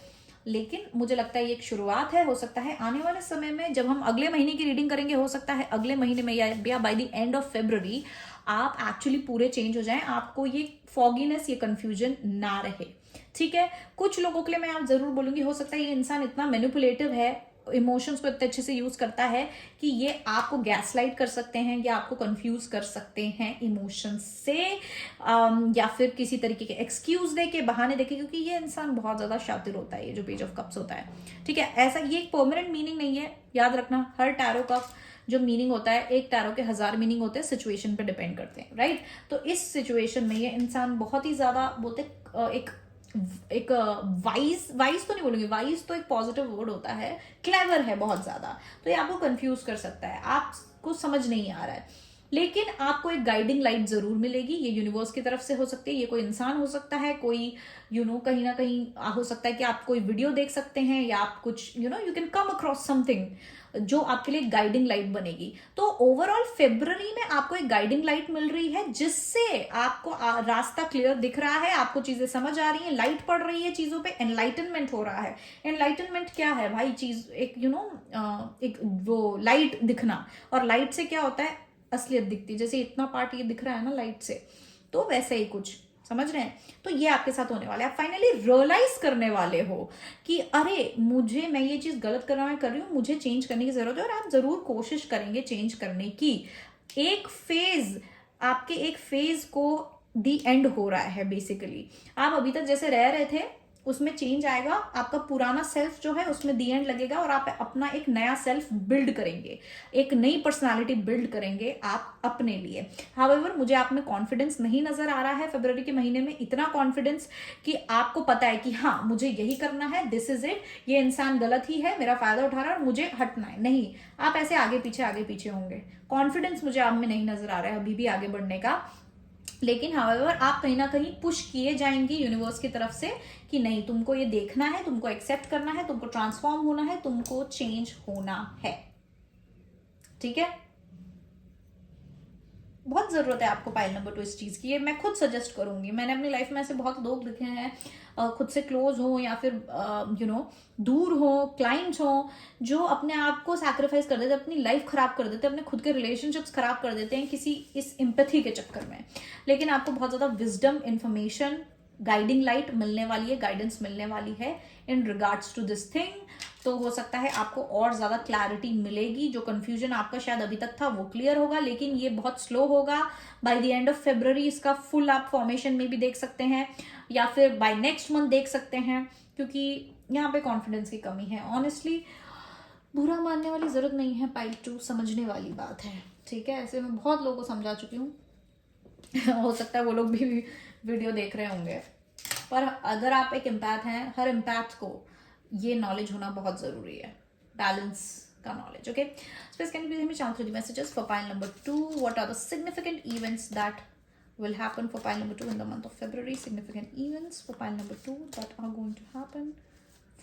लेकिन मुझे लगता है ये एक शुरुआत है, हो सकता है आने वाले समय में जब हम अगले महीने की रीडिंग करेंगे, हो सकता है अगले महीने में या bye the end of February आप एक्चुअली पूरे चेंज हो जाएं, आपको ये फॉगीनेस, ये कंफ्यूजन ना रहे, ठीक है। कुछ लोगों के लिए मैं आप जरूर बोलूंगी, हो सकता है ये इंसान इतना मैनिपुलेटिव है, इमोशंस को इतने अच्छे से यूज करता है कि ये आपको गैसलाइट कर सकते हैं या आपको कंफ्यूज कर सकते हैं इमोशंस से, या फिर किसी तरीके के एक्सक्यूज दे के, बहाने देके, क्योंकि ये इंसान बहुत ज्यादा शातिर होता है, ये जो पेज ऑफ कप्स होता है, ठीक है। ऐसा ये एक परमानेंट मीनिंग नहीं है, याद रखना, हर टैरो का जो मीनिंग होता है, एक टैरो के 1000 मीनिंग होते हैं, सिचुएशन पे डिपेंड करते हैं, राइट। तो इस सिचुएशन में ये इंसान बहुत ही ज्यादा बोलते एक एक वाइज वाइज तो नहीं बोलूंगी, वाइज तो एक पॉजिटिव वर्ड होता है, क्लेवर है बहुत ज्यादा, तो ये आपको कंफ्यूज कर सकता है, आपको समझ नहीं आ रहा है। लेकिन आपको एक गाइडिंग लाइट जरूर मिलेगी, ये यूनिवर्स की तरफ से हो सकती है, ये कोई इंसान हो सकता है, कोई कहीं ना कहीं हो सकता है कि आप कोई वीडियो देख सकते हैं, या आप कुछ you can come across something जो आपके लिए गाइडिंग लाइट बनेगी। तो ओवरऑल फेब्रुअरी में आपको एक गाइडिंग लाइट मिल रही है, जिससे आपको रास्ता क्लियर दिख रहा है, आपको चीजें समझ आ रही हैं, लाइट पड़ रही है चीजों पे, एनलाइटनमेंट हो रहा है। एनलाइटनमेंट क्या है भाई, चीज एक एक वो लाइट दिखना, और लाइट से क्या होता है, असलियत दिखती है। जैसे इतना पार्ट ये दिख रहा है ना लाइट से, तो वैसे ही कुछ समझ रहे हैं। तो ये आपके साथ होने वाला है, आप फाइनली रियलाइज करने वाले हो कि अरे मैं ये चीज गलत कर रही हूँ, मुझे चेंज करने की जरूरत है, और आप जरूर कोशिश करेंगे चेंज करने की। आपके एक फेज को दी एंड हो रहा है बेसिकली। आप अभी तक जैसे रह रहे थे उसमें चेंज आएगा, आपका पुराना सेल्फ जो है उसमें दी एंड लगेगा, और आप अपना एक नया सेल्फ बिल्ड करेंगे, एक नई पर्सनालिटी बिल्ड करेंगे आप अपने लिए। हाउएवर मुझे आप में कॉन्फिडेंस नहीं नजर आ रहा है फरवरी के महीने में, इतना कॉन्फिडेंस कि आपको पता है कि हाँ मुझे यही करना है, दिस इज इट, ये इंसान गलत ही है, मेरा फायदा उठा रहा है और मुझे हटना है। नहीं, आप ऐसे आगे पीछे होंगे। कॉन्फिडेंस मुझे आप में नहीं नजर आ रहा है अभी भी आगे बढ़ने का, लेकिन हाउएवर आप कहीं ना कहीं पुश किए जाएंगे यूनिवर्स की तरफ से कि नहीं, तुमको ये देखना है, तुमको एक्सेप्ट करना है, तुमको ट्रांसफॉर्म होना है, तुमको चेंज होना है। ठीक है, बहुत जरूरत है आपको पाइल नंबर 2 इस चीज की, ये मैं खुद सजेस्ट करूंगी। मैंने अपनी लाइफ में ऐसे बहुत लोग देखे हैं, खुद से क्लोज हो या फिर दूर हो, क्लाइंट्स हो, जो अपने आप को सैक्रिफाइस कर देते, अपनी लाइफ खराब कर देते, अपने खुद के रिलेशनशिप्स खराब कर देते हैं किसी इस एम्पैथी के चक्कर में। लेकिन आपको बहुत ज्यादा विजडम, इंफॉर्मेशन, गाइडिंग लाइट मिलने वाली है, गाइडेंस मिलने वाली है in regards to this thing. तो हो सकता है आपको और ज्यादा क्लैरिटी मिलेगी, जो कंफ्यूजन आपका शायद अभी तक था वो क्लियर होगा, लेकिन ये बहुत स्लो होगा। Bye the end of February इसका फुल आप फॉर्मेशन में भी देख सकते हैं, या फिर बाय नेक्स्ट मंथ देख सकते हैं, क्योंकि यहाँ पे कॉन्फिडेंस की कमी है। ऑनेस्टली बुरा मानने वाली जरूरत नहीं है, पाइल 2 समझने वाली बात है। ठीक है, ऐसे मैं बहुत लोगों को समझा चुकी हूँ हो सकता है वो लोग भी वीडियो देख रहे होंगे, पर अगर आप एक एम्पैथ हैं, हर एम्पैथ को ये नॉलेज होना बहुत जरूरी है, बैलेंस का knowledge. Okay, space can please channel through the messages for pile number 2। What are the significant events that will happen for pile number 2 in the month of February? Significant events for pile number 2 that are going to happen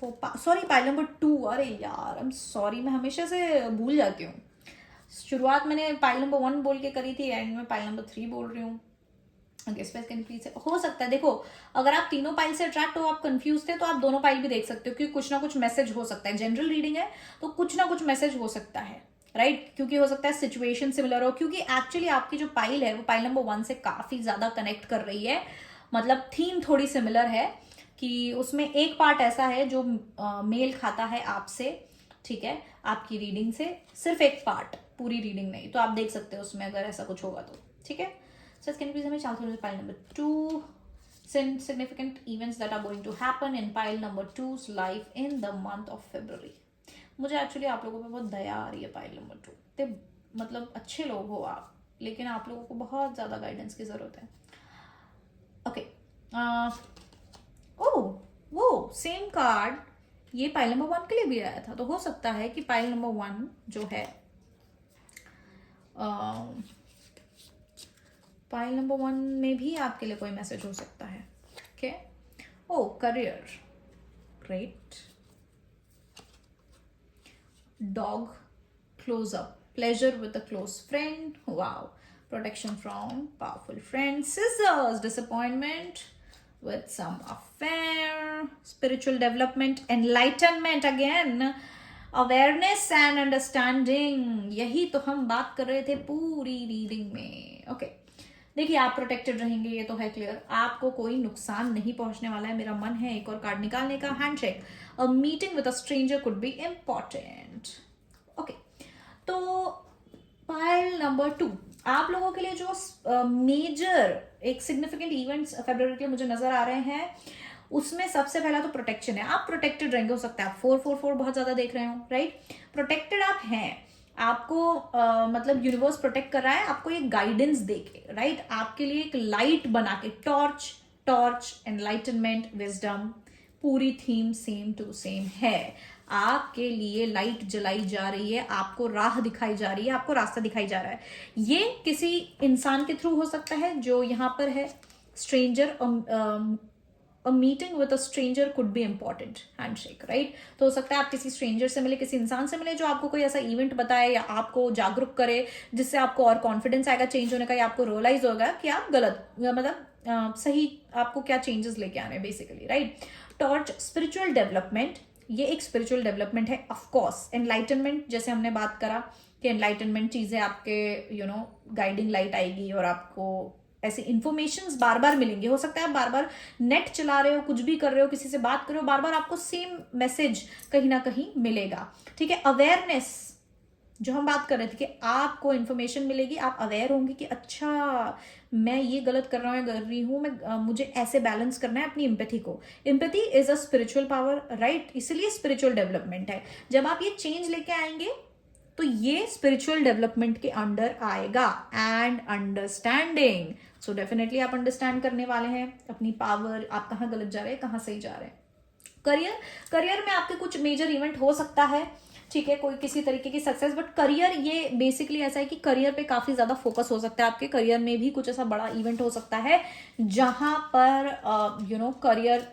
for pile number 2। अरे यार I'm sorry, मैं हमेशा से भूल जाती हूँ। शुरुआत मैंने पाइल नंबर 1 बोल के करी थी, एंड में पाइल नंबर 3 बोल रही हूँ। हो सकता है, देखो अगर आप तीनों पाइल से अट्रैक्ट हो, आप कंफ्यूज थे, तो आप दोनों पाइल भी देख सकते हो, क्योंकि कुछ ना कुछ मैसेज हो सकता है। जनरल रीडिंग है तो कुछ ना कुछ मैसेज हो सकता है, राइट? क्योंकि हो सकता है सिचुएशन सिमिलर हो, क्योंकि एक्चुअली आपकी जो पाइल है वो पाइल नंबर 1 से काफी ज्यादा कनेक्ट कर रही है, मतलब थीम थोड़ी सिमिलर है, कि उसमें एक पार्ट ऐसा है जो मेल खाता है आपसे, ठीक है, आपकी रीडिंग से, सिर्फ एक पार्ट, पूरी रीडिंग नहीं। तो आप देख सकते हो उसमें अगर ऐसा कुछ होगा तो, ठीक है। So can you please hame chance pile number 2, significant events that are going to happen in pile number 2's life in the month of February। मुझे एक्चुअली आप लोगों पे बहुत दया आ रही है पाइल नंबर 2 ते, मतलब अच्छे लोग हो आप, लेकिन आप लोगों को बहुत ज्यादा गाइडेंस की जरूरत है। ओके, वो सेम कार्ड ये पाइल नंबर 1 के लिए भी आया था, तो हो सकता है कि पाइल नंबर 1 जो है पाइल नंबर 1 में भी आपके लिए कोई मैसेज हो सकता है। Okay, oh career, great, dog, close up, pleasure with a close friend, wow, protection from powerful friend, scissors, disappointment with some affair, spiritual development, enlightenment, again awareness and understanding. यही तो हम बात कर रहे थे पूरी रीडिंग में। ओके, देखिए आप प्रोटेक्टेड रहेंगे, ये तो है क्लियर, आपको कोई नुकसान नहीं पहुंचने वाला है। मेरा मन है एक और कार्ड निकालने का, handshake, a meeting with a stranger could be important. Okay, तो पाइल नंबर 2 आप लोगों के लिए जो मेजर एक सिग्निफिकेंट इवेंट्स फरवरी के मुझे नजर आ रहे हैं, उसमें सबसे पहला तो प्रोटेक्शन है। आप प्रोटेक्टेड रहेंगे, हो सकता है आप 444 बहुत ज्यादा देख रहे हो, राइट? प्रोटेक्टेड आप हैं, आपको मतलब यूनिवर्स प्रोटेक्ट कर रहा है आपको, ये गाइडेंस देके, राइट? आपके लिए एक लाइट बना के, टॉर्च, एनलाइटनमेंट, विजडम, पूरी थीम सेम टू सेम है। आपके लिए लाइट जलाई जा रही है, आपको राह दिखाई जा रही है, आपको रास्ता दिखाई जा रहा है। ये किसी इंसान के थ्रू हो सकता है जो यहाँ पर है stranger. A meeting with a stranger could be important, handshake, right? तो हो सकता है आप किसी स्ट्रेंजर से मिले, किसी इंसान से मिले जो आपको कोई ऐसा इवेंट बताए या आपको जागरूक करे, जिससे आपको और कॉन्फिडेंस आएगा चेंज होने का, या आपको रियलाइज होगा कि आप गलत, मतलब सही आपको क्या चेंजेस लेके आने basically, right? Torch, spiritual development, ये एक स्पिरिचुअल डेवलपमेंट है। ऑफकोर्स एनलाइटनमेंट, जैसे हमने बात करा कि एनलाइटनमेंट चीजें आपके गाइडिंग लाइट आएगी और आपको ऐसी इंफॉर्मेशंस बार बार मिलेंगे। हो सकता है आप बार बार नेट चला रहे हो, कुछ भी कर रहे हो, किसी से बात कर रहे हो, बार बार आपको सेम मैसेज कहीं ना कहीं मिलेगा, ठीक है? अवेयरनेस, जो हम बात कर रहे थे कि आपको इंफॉर्मेशन मिलेगी, आप अवेयर होंगे कि अच्छा मैं ये गलत कर रहा हूँ, कर रही हूँ, मुझे ऐसे बैलेंस करना है अपनी एम्पैथी को। Empathy is a spiritual power, right? इसलिए स्पिरिचुअल डेवलपमेंट है। जब आप ये चेंज लेके आएंगे तो ये स्पिरिचुअल डेवलपमेंट के अंडर आएगा। एंड अंडरस्टैंडिंग, सो डेफिनेटली आप अंडरस्टैंड करने वाले हैं अपनी पावर, आप कहाँ गलत जा रहे हैं, कहाँ सही जा रहे हैं। करियर में आपके कुछ मेजर इवेंट हो सकता है, ठीक है, कोई किसी तरीके की सक्सेस, बट करियर ये बेसिकली ऐसा है कि करियर पे काफी ज्यादा फोकस हो सकता है। आपके करियर में भी कुछ ऐसा बड़ा इवेंट हो सकता है जहां पर करियर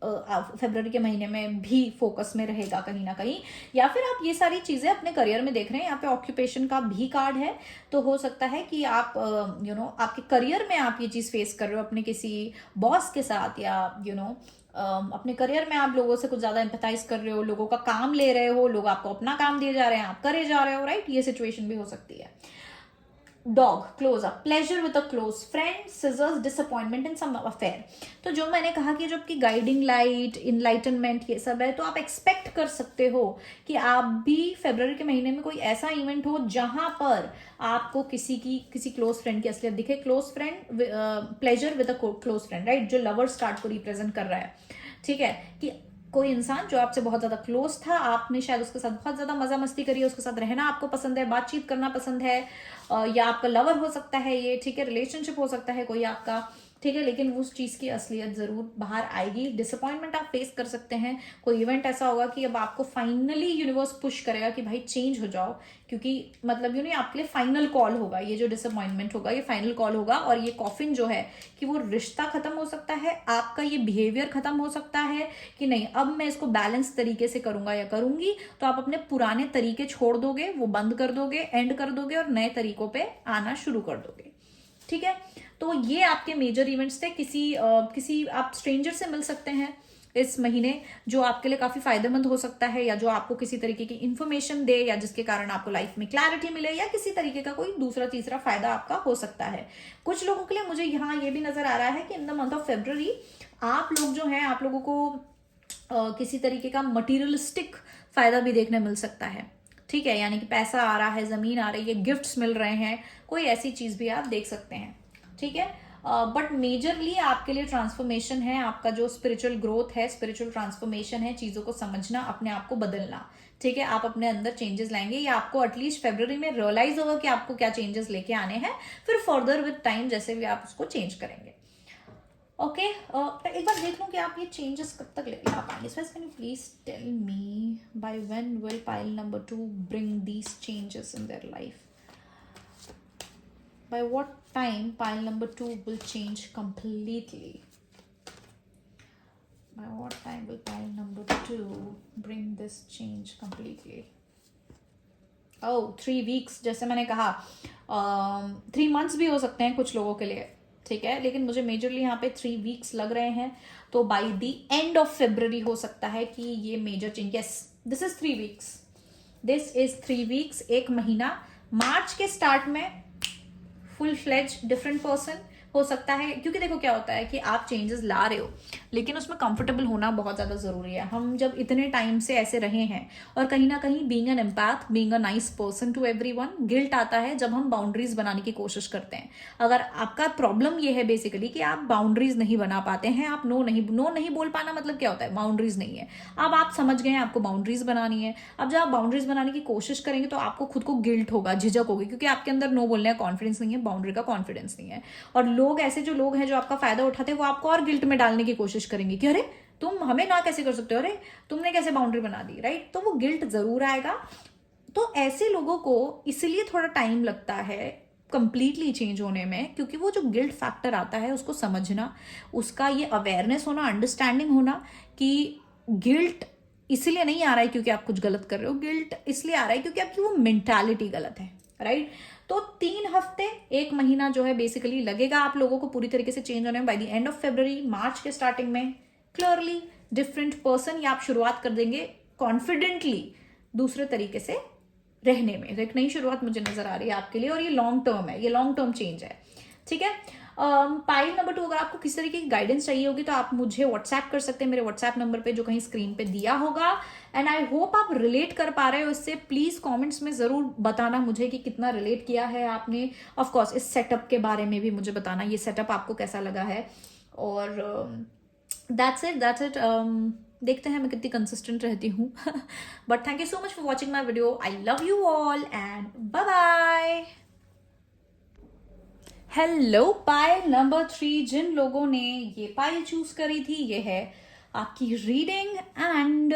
फरवरी के महीने में भी फोकस में रहेगा कहीं ना कहीं। या फिर आप ये सारी चीजें अपने करियर में देख रहे हैं, यहाँ पे ऑक्यूपेशन का भी कार्ड है, तो हो सकता है कि आप आपके करियर में आप ये चीज फेस कर रहे हो अपने किसी बॉस के साथ, या अपने करियर में आप लोगों से कुछ ज्यादा एम्पैथाइज कर रहे हो, लोगों का काम ले रहे हो, लोग आपको अपना काम दिए जा रहे हैं, आप करे जा रहे हो, राइट? ये सिचुएशन भी हो सकती है। Dog, close up, pleasure with a close friend, scissors, disappointment in some affair. तो जो मैंने कहा कि जब की गाइडिंग लाइट, इनलाइटनमेंट, ये सब है, तो आप एक्सपेक्ट कर सकते हो कि आप भी फरवरी के महीने में कोई ऐसा इवेंट हो जहां पर आपको किसी क्लोज फ्रेंड की असलियत दिखे। Close friend, pleasure with a close friend, right? जो लवर्स कार्ड को रिप्रेजेंट कर रहा है, ठीक है, कि कोई इंसान जो आपसे बहुत ज्यादा क्लोज था, आपने शायद उसके साथ बहुत ज्यादा मजा मस्ती करी है, उसके साथ रहना आपको पसंद है, बातचीत करना पसंद है, या आपका लवर हो सकता है ये, ठीक है, रिलेशनशिप हो सकता है कोई आपका, ठीक है, लेकिन उस चीज की असलियत जरूर बाहर आएगी। डिसअपॉइंटमेंट आप फेस कर सकते हैं। कोई इवेंट ऐसा होगा कि अब आपको फाइनली यूनिवर्स पुश करेगा कि भाई चेंज हो जाओ, क्योंकि मतलब आपके लिए फाइनल कॉल होगा। ये जो डिसअपॉइंटमेंट होगा ये फाइनल कॉल होगा, और ये कॉफिन जो है कि वो रिश्ता खत्म हो सकता है, आपका ये बिहेवियर खत्म हो सकता है कि नहीं अब मैं इसको बैलेंस तरीके से करूंगा या करूंगी, तो आप अपने पुराने तरीके छोड़ दोगे, वो बंद कर दोगे, एंड कर दोगे, और नए तरीकों पे आना शुरू कर दोगे, ठीक है? तो ये आपके मेजर इवेंट्स थे। किसी आप स्ट्रेंजर से मिल सकते हैं इस महीने, जो आपके लिए काफी फायदेमंद हो सकता है, या जो आपको किसी तरीके की इंफॉर्मेशन दे, या जिसके कारण आपको लाइफ में क्लैरिटी मिले, या किसी तरीके का कोई दूसरा तीसरा फायदा आपका हो सकता है। कुछ लोगों के लिए मुझे यहाँ ये भी नजर आ रहा है कि in the month of February आप लोग जो हैं, आप लोगों को किसी तरीके का मटीरियलिस्टिक फायदा भी देखने मिल सकता है, ठीक है? यानी कि पैसा आ रहा है, जमीन आ रही है, गिफ्ट्स मिल रहे हैं, कोई ऐसी चीज भी आप देख सकते हैं, ठीक है? बट मेजरली आपके लिए ट्रांसफॉर्मेशन है, आपका जो स्पिरिचुअल ग्रोथ है, स्पिरिचुअल ट्रांसफॉर्मेशन है, चीजों को समझना, अपने आप को बदलना, ठीक है? आप अपने अंदर चेंजेस लाएंगे, या आपको एटलीस्ट फरवरी में रियलाइज होगा कि आपको क्या चेंजेस लेके आने हैं, फिर फर्दर विद टाइम जैसे भी आप उसको चेंज करेंगे। ओके, एक बार देख लूं कि आप ये चेंजेस कब तक लेके आ पाएंगे। So can you please tell me by when will pile number 2 bring these changes in their life? By what time pile number 2 will change completely? By what time will pile number 2 bring this change completely? Oh, 3 weeks, जैसे मैंने कहा 3 months भी हो सकते हैं कुछ लोगों के लिए, ठीक है, लेकिन मुझे मेजरली यहाँ पे 3 weeks लग रहे हैं। तो by the end of February हो सकता है कि ये major change, yes this is 3 weeks, this is 3 weeks, एक महीना। मार्च के स्टार्ट में फुल फ्लेज डिफरेंट पर्सन हो सकता है, क्योंकि देखो क्या होता है कि आप चेंजेस ला रहे हो, लेकिन उसमें कंफर्टेबल होना बहुत ज्यादा जरूरी है। हम जब इतने टाइम से ऐसे रहे हैं, और कहीं ना कहीं being an empath, being a nice person to everyone, guilt आता है जब हम बाउंड्रीज बनाने की कोशिश करते हैं। अगर आपका प्रॉब्लम ये है बेसिकली कि आप बाउंड्रीज नहीं बना पाते हैं, आप नो नहीं बोल पाना मतलब क्या होता है, बाउंड्रीज नहीं है। अब आप समझ गए हैं आपको बाउंड्रीज बनानी है। अब जब आप बाउंड्रीज बनाने की कोशिश करेंगे तो आपको खुद को गिल्ट होगा, झिझक होगी, क्योंकि आपके अंदर नो बोलने का कॉन्फिडेंस नहीं है, बाउंड्री का कॉन्फिडेंस नहीं है। और लोग ऐसे जो लोग हैं जो आपका फायदा उठाते हैं वो आपको और गिल्ट में डालने की कोशिश करेंगे कि अरे तुम हमें ना कैसे कर सकते हो, अरे तुमने कैसे बाउंड्री बना दी, राइट? तो वो गिल्ट जरूर आएगा। तो ऐसे लोगों को इसलिए थोड़ा टाइम लगता है कंप्लीटली चेंज होने में, क्योंकि वो जो गिल्ट फैक्टर आता है उसको समझना, उसका ये अवेयरनेस होना, अंडरस्टैंडिंग होना कि गिल्ट इसलिए नहीं आ रहा है क्योंकि आप कुछ गलत कर रहे हो, गिल्ट इसलिए आ रहा है क्योंकि आपकी वो मेंटालिटी गलत है, राइट? तो 3 हफ्ते 1 महीना जो है बेसिकली लगेगा आप लोगों को पूरी तरीके से चेंज होने में। By the end of February, March के स्टार्टिंग में क्लियरली डिफरेंट पर्सन या आप शुरुआत कर देंगे कॉन्फिडेंटली दूसरे तरीके से रहने में। एक नई शुरुआत मुझे नजर आ रही है आपके लिए, और ये लॉन्ग टर्म है, ये लॉन्ग टर्म चेंज है, ठीक है? पाइल नंबर 2, अगर आपको किसी तरीके की गाइडेंस चाहिए होगी तो आप मुझे व्हाट्सएप कर सकते हैं मेरे व्हाट्सएप नंबर पे जो कहीं स्क्रीन पे दिया होगा। एंड आई होप आप रिलेट कर पा रहे हो इससे। प्लीज कमेंट्स में जरूर बताना मुझे कि कितना रिलेट किया है आपने। ऑफ कोर्स इस सेटअप के बारे में भी मुझे बताना, ये सेटअप आपको कैसा लगा है। और दैट्स इट। देखते हैं मैं कितनी कंसिस्टेंट रहती हूँ। But thank you so much for watching my video. I love you all and bye bye. Hello pile number 3, जिन लोगों ने ये पाइल चूज करी थी, ये है आपकी रीडिंग। एंड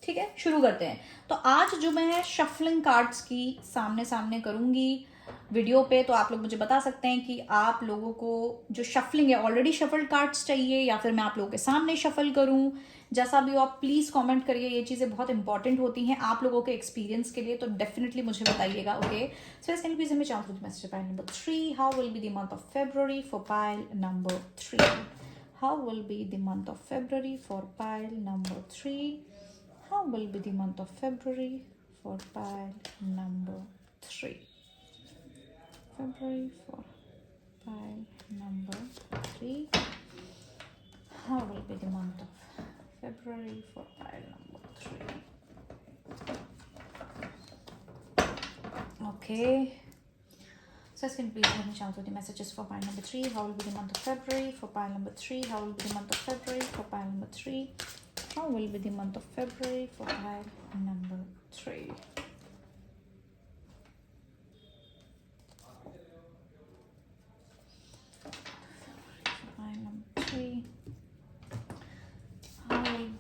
ठीक है, शुरू करते हैं। तो आज जो मैं शफलिंग कार्ड्स की सामने सामने करूंगी वीडियो पे, तो आप लोग मुझे बता सकते हैं कि आप लोगों को जो शफलिंग है ऑलरेडी शफल्ड कार्ड्स चाहिए या फिर मैं आप लोगों के सामने शफल करूं। जैसा भी हो आप प्लीज कमेंट करिए, ये चीजें बहुत इंपॉर्टेंट होती हैं आप लोगों के एक्सपीरियंस के लिए, तो डेफिनेटली मुझे बताइएगा। ओके, सो कैन प्लीज हमें chance with message pile number 3, how will be the month of February for pile number 3? How will be the month of February for pile number 3? How will be the month of February for pile number 3? February for pile number 3. How will be the month of February for pile number 3? Okay. So can please let me shout out the messages for pile number 3. How will be the month of February for pile number 3? How will be the month of February for pile number 3? How will be the month of February for pile number 3? Pile number 3.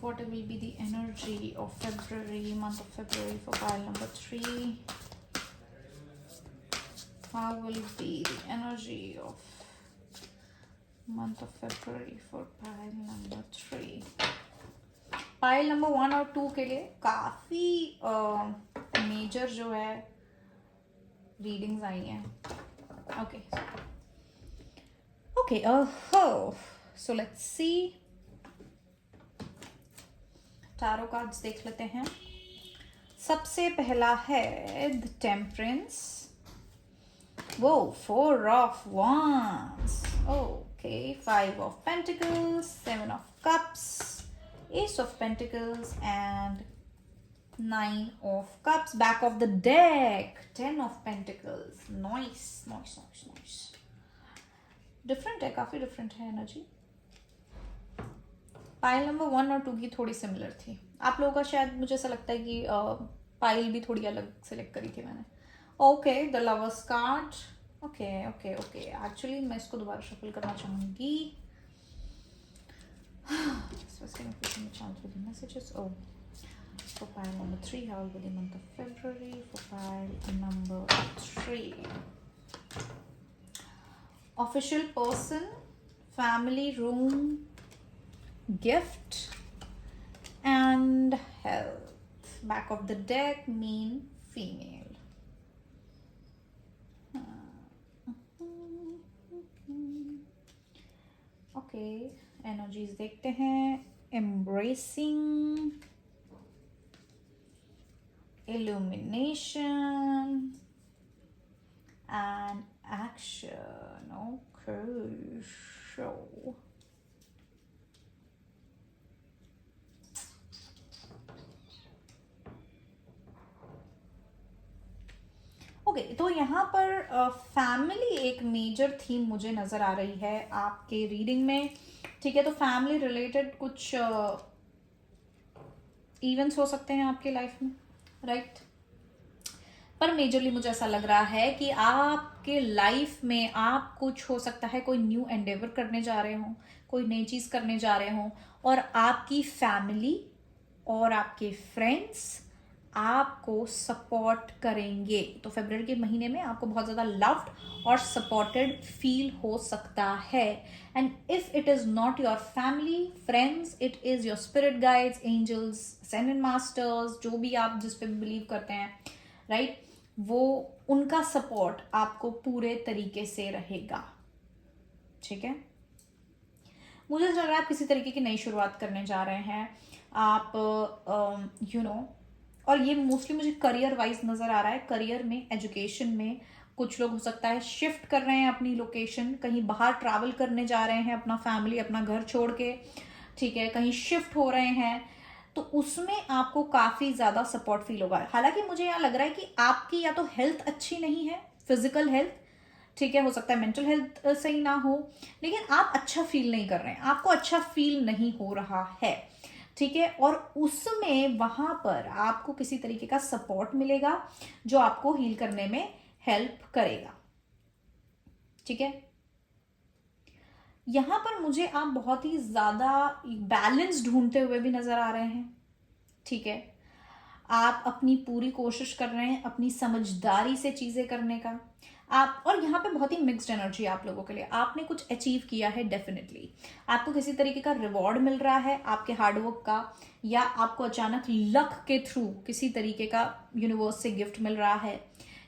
What will be the energy of February, month of February for pile number 3? How will be the energy of month of February for pile number 3? Pile number 1 और 2 के लिए काफी major जो है readings आई हैं। Okay, so let's see. Tarot cards देख लेते हैं। सबसे पहला है the temperance. Whoa, 4 of Wands. Okay, 5 of Pentacles, 7 of Cups, Ace of Pentacles, and 9 of Cups. Back of the deck, 10 of Pentacles. Nice. Different है, काफी different है energy. Pile number 1 और 2 की थोड़ी सिमिलर थी। आप लोगों का शायद मुझे ऐसा लगता है कि पाइल भी थोड़ी अलग सेलेक्ट करी थी मैंने। Okay, the lovers card. Okay, actually मैं इसको दोबारा शफल करना चाहूंगी। messages. Oh, for pile number 3, how will be the month of February for pile number 3? Official person, family room, gift, and health. Back of the deck mean female. Okay, energies देखते हैं। Embracing, illumination, and action. Okay, so okay, तो यहाँ पर family एक major theme मुझे नजर आ रही है आपके रीडिंग में। ठीक है, तो फैमिली रिलेटेड कुछ इवेंट्स हो सकते हैं आपके लाइफ में, राइट? पर मेजरली मुझे ऐसा लग रहा है कि आपके लाइफ में आप कुछ हो सकता है कोई न्यू एंडेवर करने जा रहे हो, कोई नई चीज करने जा रहे हो, और आपकी फैमिली और आपके फ्रेंड्स आपको सपोर्ट करेंगे। तो फरवरी के महीने में आपको बहुत ज़्यादा लव्ड और सपोर्टेड फील हो सकता है। And if it is not your family friends, it is your spirit guides, angels, ascended masters, जो भी आप जिस पे बिलीव करते हैं, राइट, वो उनका सपोर्ट आपको पूरे तरीके से रहेगा। ठीक है, मुझे लग रहा है आप किसी तरीके की नई शुरुआत करने जा रहे हैं आप, यू नो और ये मोस्टली मुझे करियर वाइज नजर आ रहा है। करियर में, एजुकेशन में कुछ लोग हो सकता है शिफ्ट कर रहे हैं अपनी लोकेशन, कहीं बाहर ट्रैवल करने जा रहे हैं अपना फैमिली अपना घर छोड़ के, ठीक है, कहीं शिफ्ट हो रहे हैं, तो उसमें आपको काफी ज्यादा सपोर्ट फील होगा। हालांकि मुझे यहाँ लग रहा है कि आपकी या तो हेल्थ अच्छी नहीं है, फिजिकल हेल्थ, ठीक है, हो सकता है मेंटल हेल्थ सही ना हो, लेकिन आप अच्छा फील नहीं कर रहे हैं, आपको अच्छा फील नहीं हो रहा है, ठीक है, और उसमें वहां पर आपको किसी तरीके का सपोर्ट मिलेगा जो आपको हील करने में हेल्प करेगा। ठीक है, यहां पर मुझे आप बहुत ही ज्यादा बैलेंस ढूंढते हुए भी नजर आ रहे हैं। ठीक है, आप अपनी पूरी कोशिश कर रहे हैं अपनी समझदारी से चीजें करने का। आप, और यहाँ पे बहुत ही मिक्स्ड एनर्जी आप लोगों के लिए, आपने कुछ अचीव किया है डेफिनेटली, आपको किसी तरीके का रिवॉर्ड मिल रहा है आपके हार्डवर्क का, या आपको अचानक लक के थ्रू किसी तरीके का यूनिवर्स से गिफ्ट मिल रहा है,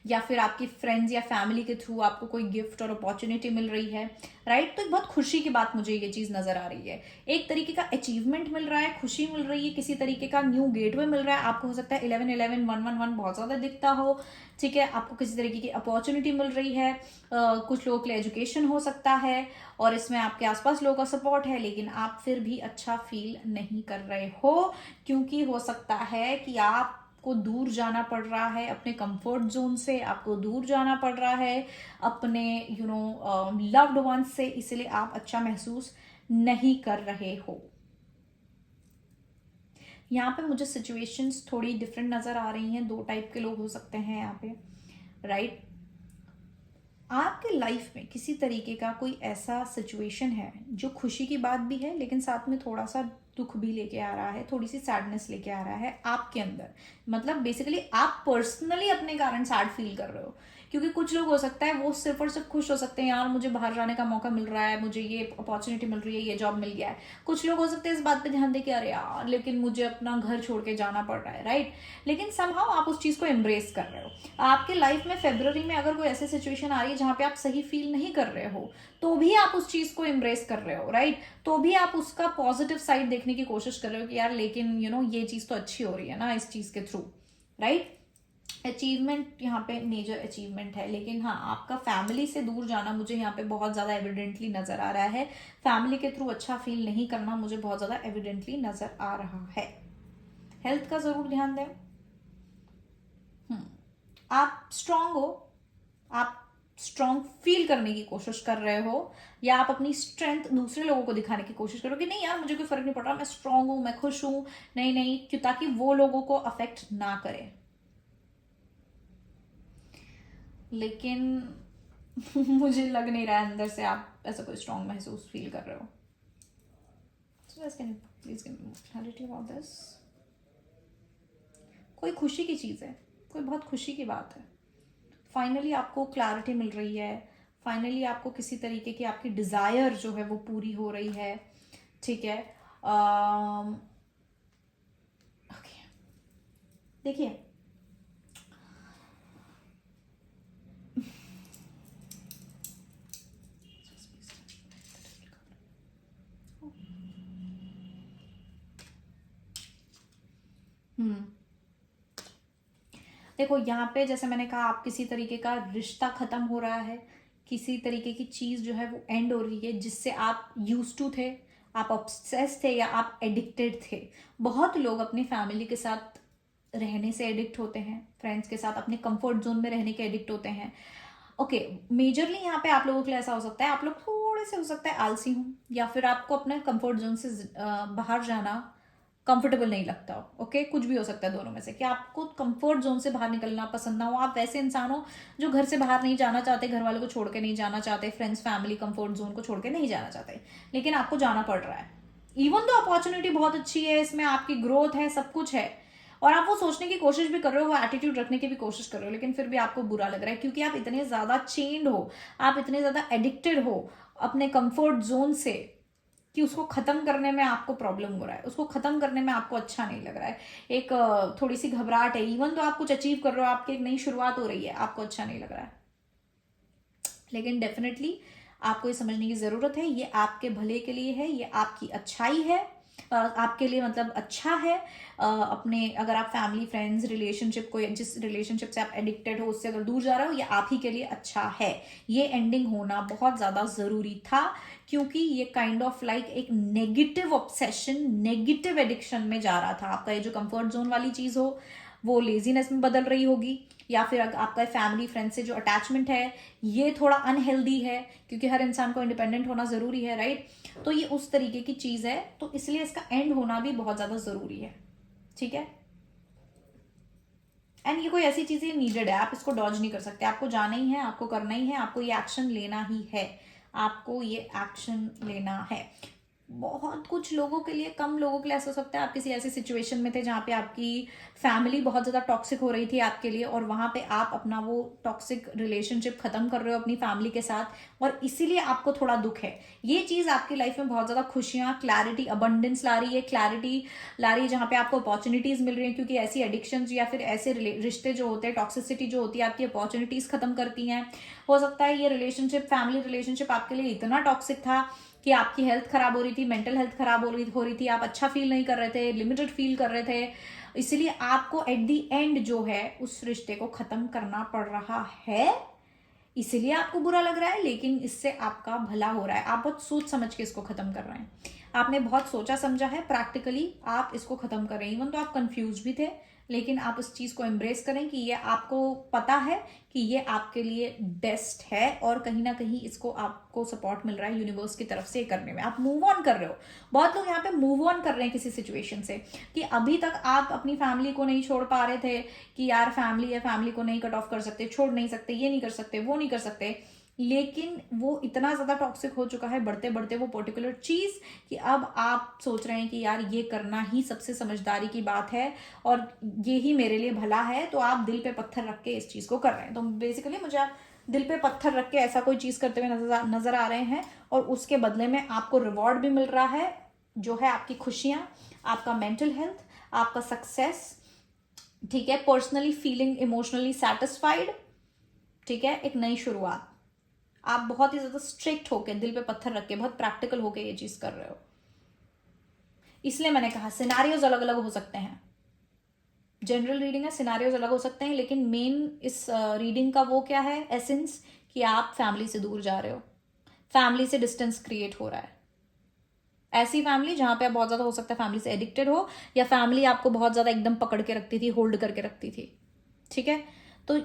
या फिर आपकी फ्रेंड्स या फैमिली के थ्रू आपको कोई गिफ्ट और अपॉर्चुनिटी मिल रही है, राइट। तो एक बहुत खुशी की बात मुझे ये चीज नजर आ रही है, एक तरीके का अचीवमेंट मिल रहा है, खुशी मिल रही है, किसी तरीके का न्यू गेटवे मिल रहा है आपको। हो सकता है 1111 111 बहुत ज्यादा दिखता हो, ठीक है, आपको किसी तरीके की अपॉर्चुनिटी मिल रही है, कुछ लोगों के लिए एजुकेशन हो सकता है, और इसमें आपके आसपास लोगों का सपोर्ट है, लेकिन आप फिर भी अच्छा फील नहीं कर रहे हो, क्योंकि हो सकता है कि आप को दूर जाना पड़ रहा है अपने कंफर्ट जोन से, आपको दूर जाना पड़ रहा है अपने लव्ड वन से, इसलिए आप अच्छा महसूस नहीं कर रहे हो। यहाँ पे मुझे सिचुएशंस थोड़ी डिफरेंट नजर आ रही हैं, दो टाइप के लोग हो सकते हैं यहाँ पे, राइट। आपके लाइफ में किसी तरीके का कोई ऐसा सिचुएशन है जो खुशी की बात भी है, लेकिन साथ में थोड़ा सा दुख भी लेके आ रहा है, थोड़ी सी सैडनेस लेके आ रहा है आपके अंदर, मतलब बेसिकली आप पर्सनली अपने कारण सैड फील कर रहे हो। क्योंकि कुछ लोग हो सकता है वो सिर्फ और सिर्फ खुश हो सकते हैं, यार मुझे बाहर जाने का मौका मिल रहा है, मुझे ये अपॉर्चुनिटी मिल रही है, ये जॉब मिल गया है। कुछ लोग हो सकते हैं इस बात पे ध्यान दे कि अरे यार लेकिन मुझे अपना घर छोड़ के जाना पड़ रहा है, राइट। लेकिन समहाउ आप उस चीज को एम्ब्रेस कर रहे हो। आपके लाइफ में फरवरी में अगर कोई ऐसी सिचुएशन आ रही है जहां पे आप सही फील नहीं कर रहे हो, तो भी आप उस चीज को एम्ब्रेस कर रहे हो, राइट। तो भी आप उसका पॉजिटिव साइड देखने की कोशिश कर रहे हो कि यार लेकिन ये चीज तो अच्छी हो रही है ना इस चीज के थ्रू, राइट। अचीवमेंट यहाँ पे मेजर अचीवमेंट है, लेकिन हाँ आपका फैमिली से दूर जाना मुझे यहाँ पे बहुत ज्यादा एविडेंटली नजर आ रहा है। फैमिली के थ्रू अच्छा फील नहीं करना मुझे बहुत ज्यादा एविडेंटली नजर आ रहा है। हेल्थ का जरूर ध्यान दें। आप स्ट्रांग हो, आप स्ट्रांग फील करने की कोशिश कर रहे हो, या आप अपनी स्ट्रेंथ दूसरे लोगों को दिखाने की कोशिश करो कि नहीं यार मुझे कोई फर्क नहीं पड़ रहा, मैं स्ट्रांग हूं, मैं खुश हूं, नहीं नहीं, क्यों, ताकि वो लोगों को अफेक्ट ना करे। लेकिन मुझे लग नहीं रहा है अंदर से आप ऐसा कोई स्ट्रांग महसूस फील कर रहे हो। So guys, can you please give me more clarity about this? कोई खुशी की चीज़ है, कोई बहुत खुशी की बात है, फाइनली आपको क्लैरिटी मिल रही है, फाइनली आपको किसी तरीके की आपकी डिज़ायर जो है वो पूरी हो रही है, ठीक है। ओके, देखिए देखो यहाँ पे जैसे मैंने कहा, आप किसी तरीके का रिश्ता खत्म हो रहा है, किसी तरीके की चीज जो है वो एंड हो रही है जिससे आप यूज टू थे, आप ऑब्सेस थे, या आप एडिक्टेड थे। बहुत लोग अपनी फैमिली के साथ रहने से एडिक्ट होते हैं, फ्रेंड्स के साथ अपने कंफर्ट जोन में रहने के एडिक्ट होते हैं। ओके, मेजरली यहाँ पे आप लोगों के लिए ऐसा हो सकता है, आप लोग थोड़े से हो सकता है आलसी हों, या फिर आपको अपने कंफर्ट जोन से बाहर जाना कंफर्टेबल नहीं लगता हो। ओके, कुछ भी हो सकता है दोनों में से, कि आपको कंफर्ट जोन से बाहर निकलना पसंद ना हो, आप वैसे इंसान हो जो घर से बाहर नहीं जाना चाहते, घर वालों को छोड़ के नहीं जाना चाहते, फ्रेंड्स फैमिली कंफर्ट जोन को छोड़ के नहीं जाना चाहते, लेकिन आपको जाना पड़ रहा है। इवन तो अपॉर्चुनिटी बहुत अच्छी है, इसमें आपकी ग्रोथ है, सब कुछ है, और आप वो सोचने की कोशिश भी कर रहे हो, वो एटीट्यूड रखने की भी कोशिश कर रहे हो, लेकिन फिर भी आपको बुरा लग रहा है, क्योंकि आप इतने ज्यादा चेन्ड हो, आप इतने ज्यादा एडिक्टेड हो अपने कंफर्ट जोन से, कि उसको खत्म करने में आपको प्रॉब्लम हो रहा है, उसको खत्म करने में आपको अच्छा नहीं लग रहा है, एक थोड़ी सी घबराहट है। इवन तो आप कुछ अचीव कर रहे हो, आपकी एक नई शुरुआत हो रही है, आपको अच्छा नहीं लग रहा है, लेकिन डेफिनेटली आपको ये समझने की जरूरत है, ये आपके भले के लिए है, ये आपकी अच्छाई है, आपके लिए मतलब अच्छा है। अपने अगर आप फैमिली फ्रेंड्स रिलेशनशिप को, जिस रिलेशनशिप से आप एडिक्टेड हो उससे अगर दूर जा रहे हो, ये आप ही के लिए अच्छा है। ये एंडिंग होना बहुत ज्यादा जरूरी था, क्योंकि ये काइंड ऑफ लाइक एक नेगेटिव ऑब्सेशन, नेगेटिव एडिक्शन में जा रहा था। आपका ये जो कंफर्ट जोन वाली चीज हो वो लेजीनेस में बदल रही होगी, या फिर आपका फैमिली फ्रेंड से जो अटैचमेंट है ये थोड़ा अनहेल्दी है, क्योंकि हर इंसान को इंडिपेंडेंट होना जरूरी है, राइट। तो ये उस तरीके की चीज है, तो इसलिए इसका एंड होना भी बहुत ज्यादा जरूरी है, ठीक है। एंड ये कोई ऐसी चीज नीडेड है, आप इसको डॉज नहीं कर सकते, आपको जाना ही है, आपको करना ही है, आपको ये एक्शन लेना ही है, आपको ये एक्शन लेना है। बहुत कुछ लोगों के लिए, कम लोगों के लिए ऐसा हो सकता है आप किसी ऐसी सिचुएशन में थे जहाँ पे आपकी फैमिली बहुत ज़्यादा टॉक्सिक हो रही थी आपके लिए, और वहाँ पे आप अपना वो टॉक्सिक रिलेशनशिप खत्म कर रहे हो अपनी फैमिली के साथ, और इसीलिए आपको थोड़ा दुख है। ये चीज़ आपकी लाइफ में बहुत ज़्यादा खुशियाँ, क्लैरिटी, अबंडेंस ला रही है, क्लैरिटी ला रही है, जहाँ पे आपको अपॉर्चुनिटीज़ मिल रही हैं, क्योंकि ऐसी एडिक्शन या फिर ऐसे रिश्ते जो होते हैं, टॉक्सिसिटी जो होती है, आपकी अपॉर्चुनिटीज़ खत्म करती हैं। हो सकता है ये रिलेशनशिप, फैमिली रिलेशनशिप आपके लिए इतना टॉक्सिक था कि आपकी हेल्थ खराब हो रही थी, मेंटल हेल्थ खराब हो रही थी, आप अच्छा फील नहीं कर रहे थे, लिमिटेड फील कर रहे थे, इसलिए आपको एट दी एंड जो है उस रिश्ते को खत्म करना पड़ रहा है, इसीलिए आपको बुरा लग रहा है, लेकिन इससे आपका भला हो रहा है। आप बहुत सोच समझ के इसको खत्म कर रहे हैं, आपने बहुत सोचा समझा है, प्रैक्टिकली आप इसको खत्म कर रहे हैं। इवन तो आप कंफ्यूज भी थे, लेकिन आप इस चीज को एम्ब्रेस करें कि ये आपको पता है कि ये आपके लिए बेस्ट है, और कहीं ना कहीं इसको आपको सपोर्ट मिल रहा है यूनिवर्स की तरफ से करने में, आप मूव ऑन कर रहे हो। बहुत लोग यहाँ पे मूव ऑन कर रहे हैं किसी सिचुएशन से, कि अभी तक आप अपनी फैमिली को नहीं छोड़ पा रहे थे, कि यार फैमिली है, फैमिली को नहीं कट ऑफ कर सकते, छोड़ नहीं सकते, ये नहीं कर सकते, वो नहीं कर सकते, लेकिन वो इतना ज्यादा टॉक्सिक हो चुका है बढ़ते बढ़ते वो पर्टिकुलर चीज, कि अब आप सोच रहे हैं कि यार ये करना ही सबसे समझदारी की बात है, और ये ही मेरे लिए भला है, तो आप दिल पे पत्थर रख के इस चीज को कर रहे हैं। तो बेसिकली मुझे आप दिल पे पत्थर रख के ऐसा कोई चीज करते हुए नजर आ रहे हैं, और उसके बदले में आपको रिवॉर्ड भी मिल रहा है, जो है आपकी खुशियां, आपका मेंटल हेल्थ, आपका सक्सेस, ठीक है, पर्सनली फीलिंग इमोशनली सेटिस्फाइड, ठीक है, एक नई शुरुआत। आप बहुत ही ज्यादा स्ट्रिक्ट होके, दिल पे पत्थर रख के, बहुत प्रैक्टिकल होके ये चीज कर रहे हो। इसलिए मैंने कहा सिनारियोज अलग अलग हो सकते हैं, जनरल रीडिंग है, सिनारियोज अलग हो सकते हैं, लेकिन मेन इस रीडिंग का वो क्या है एसेंस, कि आप फैमिली से दूर जा रहे हो, फैमिली से डिस्टेंस क्रिएट हो रहा है। ऐसी फैमिली जहां पे आप बहुत ज्यादा, हो सकता है फैमिली से एडिक्टेड हो, या फैमिली आपको बहुत ज्यादा एकदम पकड़ के रखती थी, होल्ड करके रखती थी, ठीक है। तो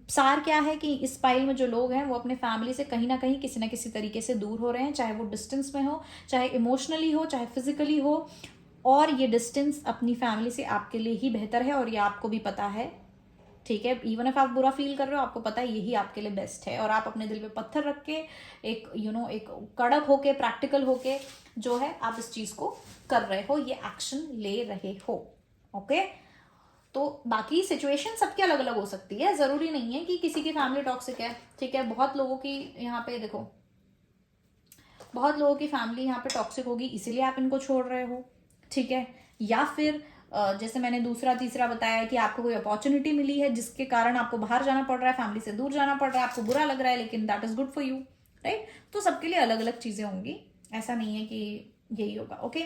सार क्या है कि इस पाइल में जो लोग हैं वो अपने फैमिली से कहीं ना कहीं किसी ना किसी तरीके से दूर हो रहे हैं, चाहे वो डिस्टेंस में हो, चाहे इमोशनली हो, चाहे फिजिकली हो, और ये डिस्टेंस अपनी फैमिली से आपके लिए ही बेहतर है, और ये आपको भी पता है, ठीक है। इवन इफ आप बुरा फील कर रहे हो, आपको पता है यही आपके लिए बेस्ट है, और आप अपने दिल पे पत्थर रख के, एक एक कड़क होके, प्रैक्टिकल होके जो है आप इस चीज को कर रहे हो, ये एक्शन ले रहे हो, ओके। तो बाकी सिचुएशन सबकी अलग अलग हो सकती है, जरूरी नहीं है कि किसी की फैमिली टॉक्सिक है, ठीक है। बहुत लोगों की यहाँ पे देखो, बहुत लोगों की फैमिली यहाँ पे टॉक्सिक होगी, इसीलिए आप इनको छोड़ रहे हो, ठीक है। या फिर जैसे मैंने दूसरा तीसरा बताया कि आपको कोई अपॉर्चुनिटी मिली है जिसके कारण आपको बाहर जाना पड़ रहा है, फैमिली से दूर जाना पड़ रहा है, आपको बुरा लग रहा है, लेकिन that is good for you, right. तो सबके लिए अलग अलग चीजें होंगी, ऐसा नहीं है कि यही होगा, ओके।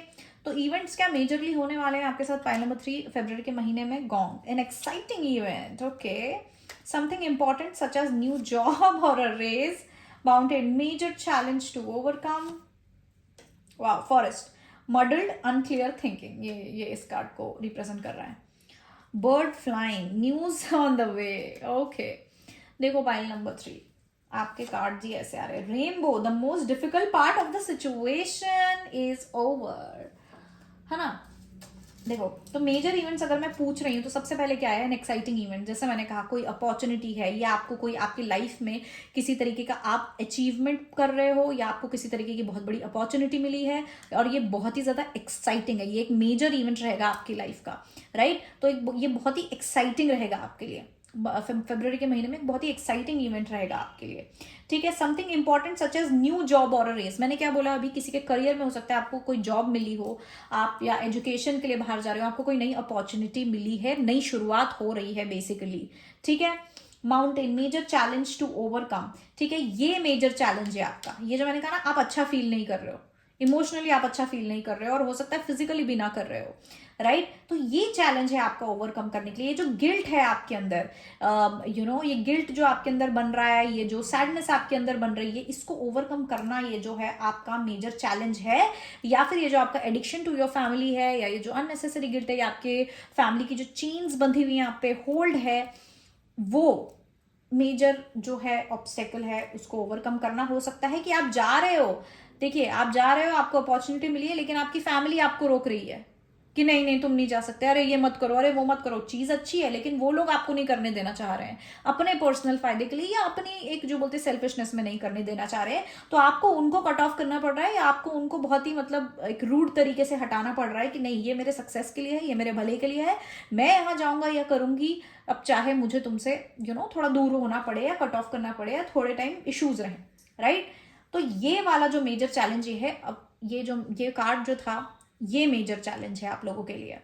तो इवेंट्स क्या मेजरली होने वाले हैं आपके साथ पाइल नंबर 3 फरवरी के महीने में, gong, an exciting event, okay, something important such as new job और a race, mountain, major challenge to overcome, wow, forest, muddled, unclear thinking, ये इस कार्ड को रिप्रेजेंट कर रहा है। Bird flying, news on the way, okay. देखो pile number 3, आपके card जी ऐसे आ रहे हैं, rainbow, the most difficult part of the situation is over, है ना। देखो, तो मेजर इवेंट्स अगर मैं पूछ रही हूँ तो सबसे पहले क्या है, एन एक्साइटिंग इवेंट। जैसे मैंने कहा, कोई अपॉर्चुनिटी है या आपको कोई आपकी लाइफ में किसी तरीके का आप अचीवमेंट कर रहे हो या आपको किसी तरीके की बहुत बड़ी अपॉर्चुनिटी मिली है और ये बहुत ही ज़्यादा एक्साइटिंग है, ये एक मेजर इवेंट रहेगा आपकी लाइफ का, राइट। तो ये बहुत ही एक्साइटिंग रहेगा आपके लिए। फरवरी के महीने में एक बहुत ही एक्साइटिंग इवेंट रहेगा आपके लिए, ठीक है। Something important such as new job और रेस। मैंने क्या बोला अभी, किसी के करियर में हो सकता है आपको कोई जॉब मिली हो, आप या एजुकेशन के लिए बाहर जा रहे हो, आपको कोई नई अपॉर्चुनिटी मिली है, नई शुरुआत हो रही है बेसिकली, ठीक है। Mountain, major challenge to overcome, ठीक है। ये मेजर चैलेंज है आपका, ये जो मैंने कहा ना, आप अच्छा फील नहीं कर रहे हो, इमोशनली आप अच्छा फील नहीं कर रहे हो और हो सकता है फिजिकली भी ना कर रहे हो, राइट। तो ये चैलेंज है आपका ओवरकम करने के लिए। ये जो गिल्ट है आपके अंदर, ये गिल्ट जो आपके अंदर बन रहा है, ये जो सैडनेस आपके अंदर बन रही है, इसको ओवरकम करना ये जो है आपका मेजर चैलेंज है। या फिर ये जो आपका एडिक्शन टू योर फैमिली है, या ये जो अननेसेसरी गिल्ट है, या आपके फैमिली की जो चेन्स बंधी हुई है आप पे, होल्ड है, वो मेजर जो है ऑब्स्टेकल है, उसको ओवरकम करना। हो सकता है कि आप जा रहे हो, देखिए आप जा रहे हो, आपको अपॉर्चुनिटी मिली है, लेकिन आपकी फैमिली आपको रोक रही है कि नहीं नहीं तुम नहीं जा सकते, अरे ये मत करो, अरे वो मत करो। चीज अच्छी है लेकिन वो लोग आपको नहीं करने देना चाह रहे हैं, अपने पर्सनल फायदे के लिए या अपनी एक जो बोलते सेल्फिशनेस में नहीं करने देना चाह रहे हैं। तो आपको उनको कट ऑफ करना पड़ रहा है, या आपको उनको बहुत ही मतलब एक रूड तरीके से हटाना पड़ रहा है कि नहीं, ये मेरे सक्सेस के लिए है, ये मेरे भले के लिए है, मैं यहाँ जाऊंगा या करूंगी, अब चाहे मुझे तुमसे थोड़ा दूर होना पड़े या कट ऑफ करना पड़े या थोड़े टाइम इश्यूज रहे, राइट। तो ये वाला जो मेजर चैलेंज ये है, अब ये कार्ड जो था, ये मेजर चैलेंज है आप लोगों के लिए,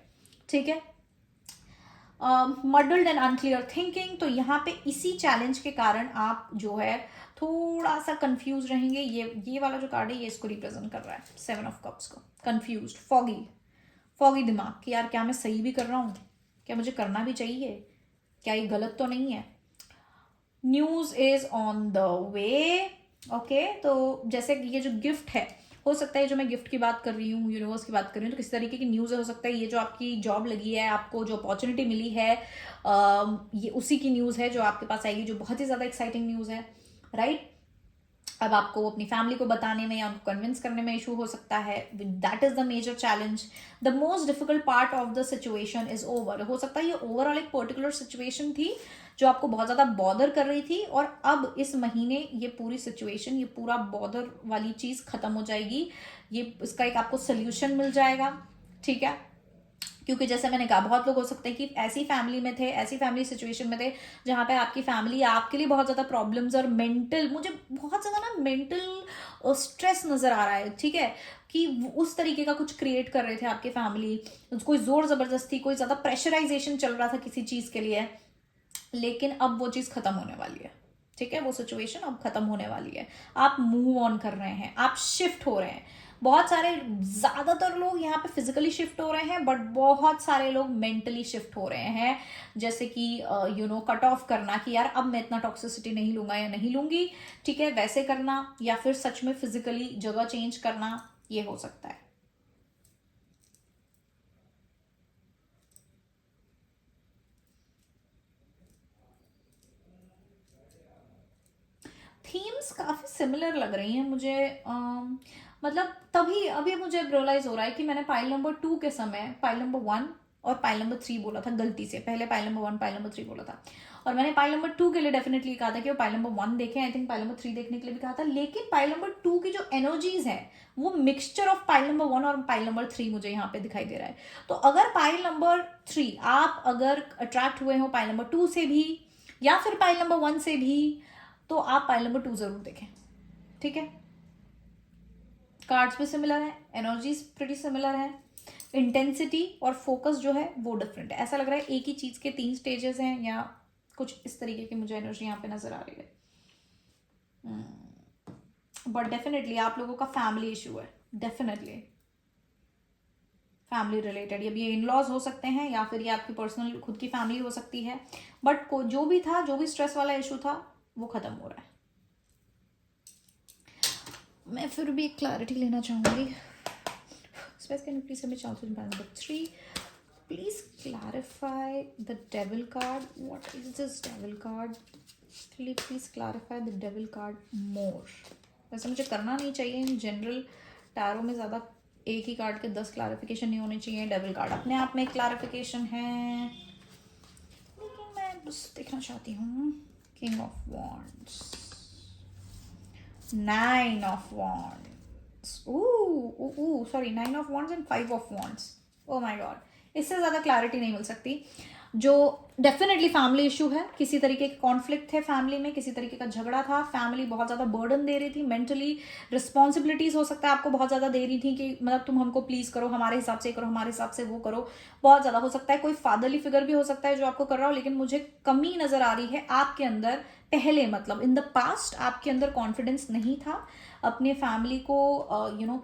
ठीक है। मडल्ड एंड अनक्लियर थिंकिंग, तो यहाँ पे इसी चैलेंज के कारण आप जो है थोड़ा सा कंफ्यूज रहेंगे। ये वाला जो कार्ड है ये इसको रिप्रेजेंट कर रहा है, 7 ऑफ कप्स को। कंफ्यूज्ड, फॉगी दिमाग कि यार क्या मैं सही भी कर रहा हूँ, क्या मुझे करना भी चाहिए, क्या ये गलत तो नहीं है। News is on the way, okay. तो जैसे कि ये जो गिफ्ट है, हो सकता है जो मैं गिफ्ट की बात कर रही हूँ, यूनिवर्स की बात कर रही हूँ, तो किसी तरीके की न्यूज़ हो सकता है ये जो आपकी जॉब लगी है, आपको जो अपॉर्चुनिटी मिली है, ये उसी की न्यूज़ है जो आपके पास आएगी, जो बहुत ही ज़्यादा एक्साइटिंग न्यूज़ है, राइट। अब आपको अपनी फैमिली को बताने में या उनको कन्विंस करने में इशू हो सकता है, that is the major challenge. The most difficult part of the situation is over. हो सकता है ये ओवरऑल एक पर्टिकुलर सिचुएशन थी जो आपको बहुत ज्यादा बॉदर कर रही थी, और अब इस महीने ये पूरी सिचुएशन, ये पूरा बॉदर वाली चीज खत्म हो जाएगी, ये इसका एक आपको सोल्यूशन मिल जाएगा, ठीक है। क्योंकि जैसे मैंने कहा, बहुत लोग हो सकते हैं कि ऐसी फैमिली में थे, ऐसी फैमिली सिचुएशन में थे जहाँ पे आपकी फैमिली आपके लिए बहुत ज़्यादा प्रॉब्लम्स और मेंटल, मुझे बहुत ज़्यादा ना मेंटल स्ट्रेस नज़र आ रहा है, ठीक है, कि उस तरीके का कुछ क्रिएट कर रहे थे आपके फैमिली, कोई जोर ज़बरदस्ती, कोई ज़्यादा प्रेशराइजेशन चल रहा था किसी चीज़ के लिए, लेकिन अब वो चीज़ खत्म होने वाली है, ठीक है। वो सिचुएशन अब खत्म होने वाली है, आप मूव ऑन कर रहे हैं, आप शिफ्ट हो रहे हैं। बहुत सारे, ज्यादातर लोग यहाँ पे फिजिकली शिफ्ट हो रहे हैं, बट बहुत सारे लोग मेंटली शिफ्ट हो रहे हैं। जैसे कि कट ऑफ करना कि यार अब मैं इतना टॉक्सिसिटी नहीं लूंगा या नहीं लूंगी, ठीक है, वैसे करना, या फिर सच में फिजिकली जगह चेंज करना, ये हो सकता है। थीम्स काफी सिमिलर लग रही हैं मुझे, मतलब तभी अभी मुझे रियलाइज हो रहा है कि मैंने पाइल नंबर 2 के समय पाइल नंबर 1 और पाइल नंबर 3 बोला था गलती से, पहले पाइल नंबर 1 पाइल नंबर 3 बोला था, और मैंने पाइल नंबर 2 के लिए डेफिनेटली कहा था कि वो पाइल नंबर 1 देखें, आई थिंक पाइल नंबर 3 देखने के लिए भी कहा था, लेकिन पाइल नंबर 2 की जो एनर्जीज है वो मिक्सचर ऑफ पाइल नंबर 1 और पाइल नंबर 3 मुझे यहाँ पे दिखाई दे रहा है। तो अगर पाइल नंबर 3 आप अगर अट्रैक्ट हुए हो पाइल नंबर 2 से भी या फिर पाइल नंबर 1 से भी, तो आप पाइल नंबर 2 जरूर देखें, ठीक है। कार्ड्स भी सिमिलर है, एनर्जीज प्रिटी सिमिलर है, इंटेंसिटी और फोकस जो है वो डिफरेंट है। ऐसा लग रहा है एक ही चीज के 3 स्टेजेस हैं, या कुछ इस तरीके की मुझे एनर्जी यहाँ पे नजर आ रही है। बट डेफिनेटली आप लोगों का फैमिली इशू है, डेफिनेटली फैमिली रिलेटेड। ये इन लॉज हो सकते हैं या फिर ये आपकी पर्सनल खुद की फैमिली हो सकती है, बट जो भी था, जो भी स्ट्रेस वाला इशू था, वो खत्म हो रहा है। मैं फिर भी एक क्लैरिटी लेना चाहूंगी। Can you please help me chance with number 3? Please clarify the devil card. What is this devil card? Please clarify the devil card more. वैसे मुझे करना नहीं चाहिए इन जनरल टैरो में ज़्यादा एक ही कार्ड के 10 क्लैरिफिकेशन नहीं होने चाहिए। डेविल कार्ड अपने आप में एक क्लैरिफिकेशन है, लेकिन मैं बस देखना चाहती हूँ king of wands, 9 of wands, sorry 9 of wands and 5 of wands. Oh my God, इससे ज़्यादा क्लैरिटी नहीं मिल सकती। जो डेफिनेटली फैमिली इशू है, किसी तरीके का कॉन्फ्लिक्ट है फैमिली में, किसी तरीके का झगड़ा था, फैमिली बहुत ज़्यादा बर्डन दे रही थी, मेंटली रिस्पॉन्सिबिलिटीज़ हो सकता है आपको बहुत ज़्यादा दे रही थी कि मतलब तुम हमको प्लीज़ करो, हमारे हिसाब से करो, हमारे हिसाब से वो करो, बहुत ज़्यादा हो सकता है। कोई फादरली फिगर भी हो सकता है जो आपको कर रहा हो, लेकिन मुझे कमी नज़र आ रही है आपके अंदर। पहले मतलब इन द पास्ट आपके अंदर कॉन्फिडेंस नहीं था अपने फैमिली को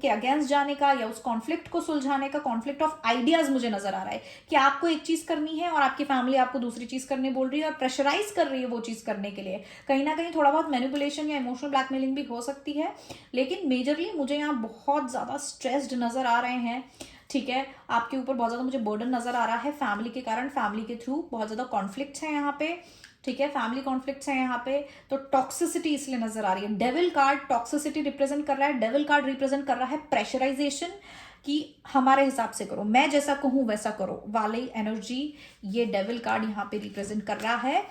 के अगेंस्ट जाने का या उस कॉन्फ्लिक्ट को सुलझाने का। कॉन्फ्लिक्ट ऑफ आइडियाज मुझे नजर आ रहा है कि आपको एक चीज करनी है और आपकी फैमिली आपको दूसरी चीज करने बोल रही है और प्रेशराइज कर रही है वो चीज करने के लिए। कहीं ना कहीं थोड़ा बहुत मैनिपुलेशन या इमोशनल ब्लैकमेलिंग भी हो सकती है, लेकिन मेजरली मुझे यहाँ बहुत ज्यादा स्ट्रेस्ड नजर आ रहे हैं। ठीक है, आपके ऊपर बहुत ज्यादा मुझे बर्डन नजर आ रहा है फैमिली के कारण, फैमिली के थ्रू बहुत ज्यादा कॉन्फ्लिक्ट्स है यहाँ पे। ठीक है, फैमिली कॉन्फ्लिक्ट्स है यहाँ पे, तो टॉक्सिसिटी इसलिए नजर आ रही है। डेविल कार्ड टॉक्सिसिटी रिप्रेजेंट कर रहा है, डेविल कार्ड रिप्रेजेंट कर रहा है प्रेशराइजेशन कि हमारे हिसाब से करो, मैं जैसा कहूं वैसा करो वाली एनर्जी ये डेविल कार्ड यहाँ पे रिप्रेजेंट कर रहा है।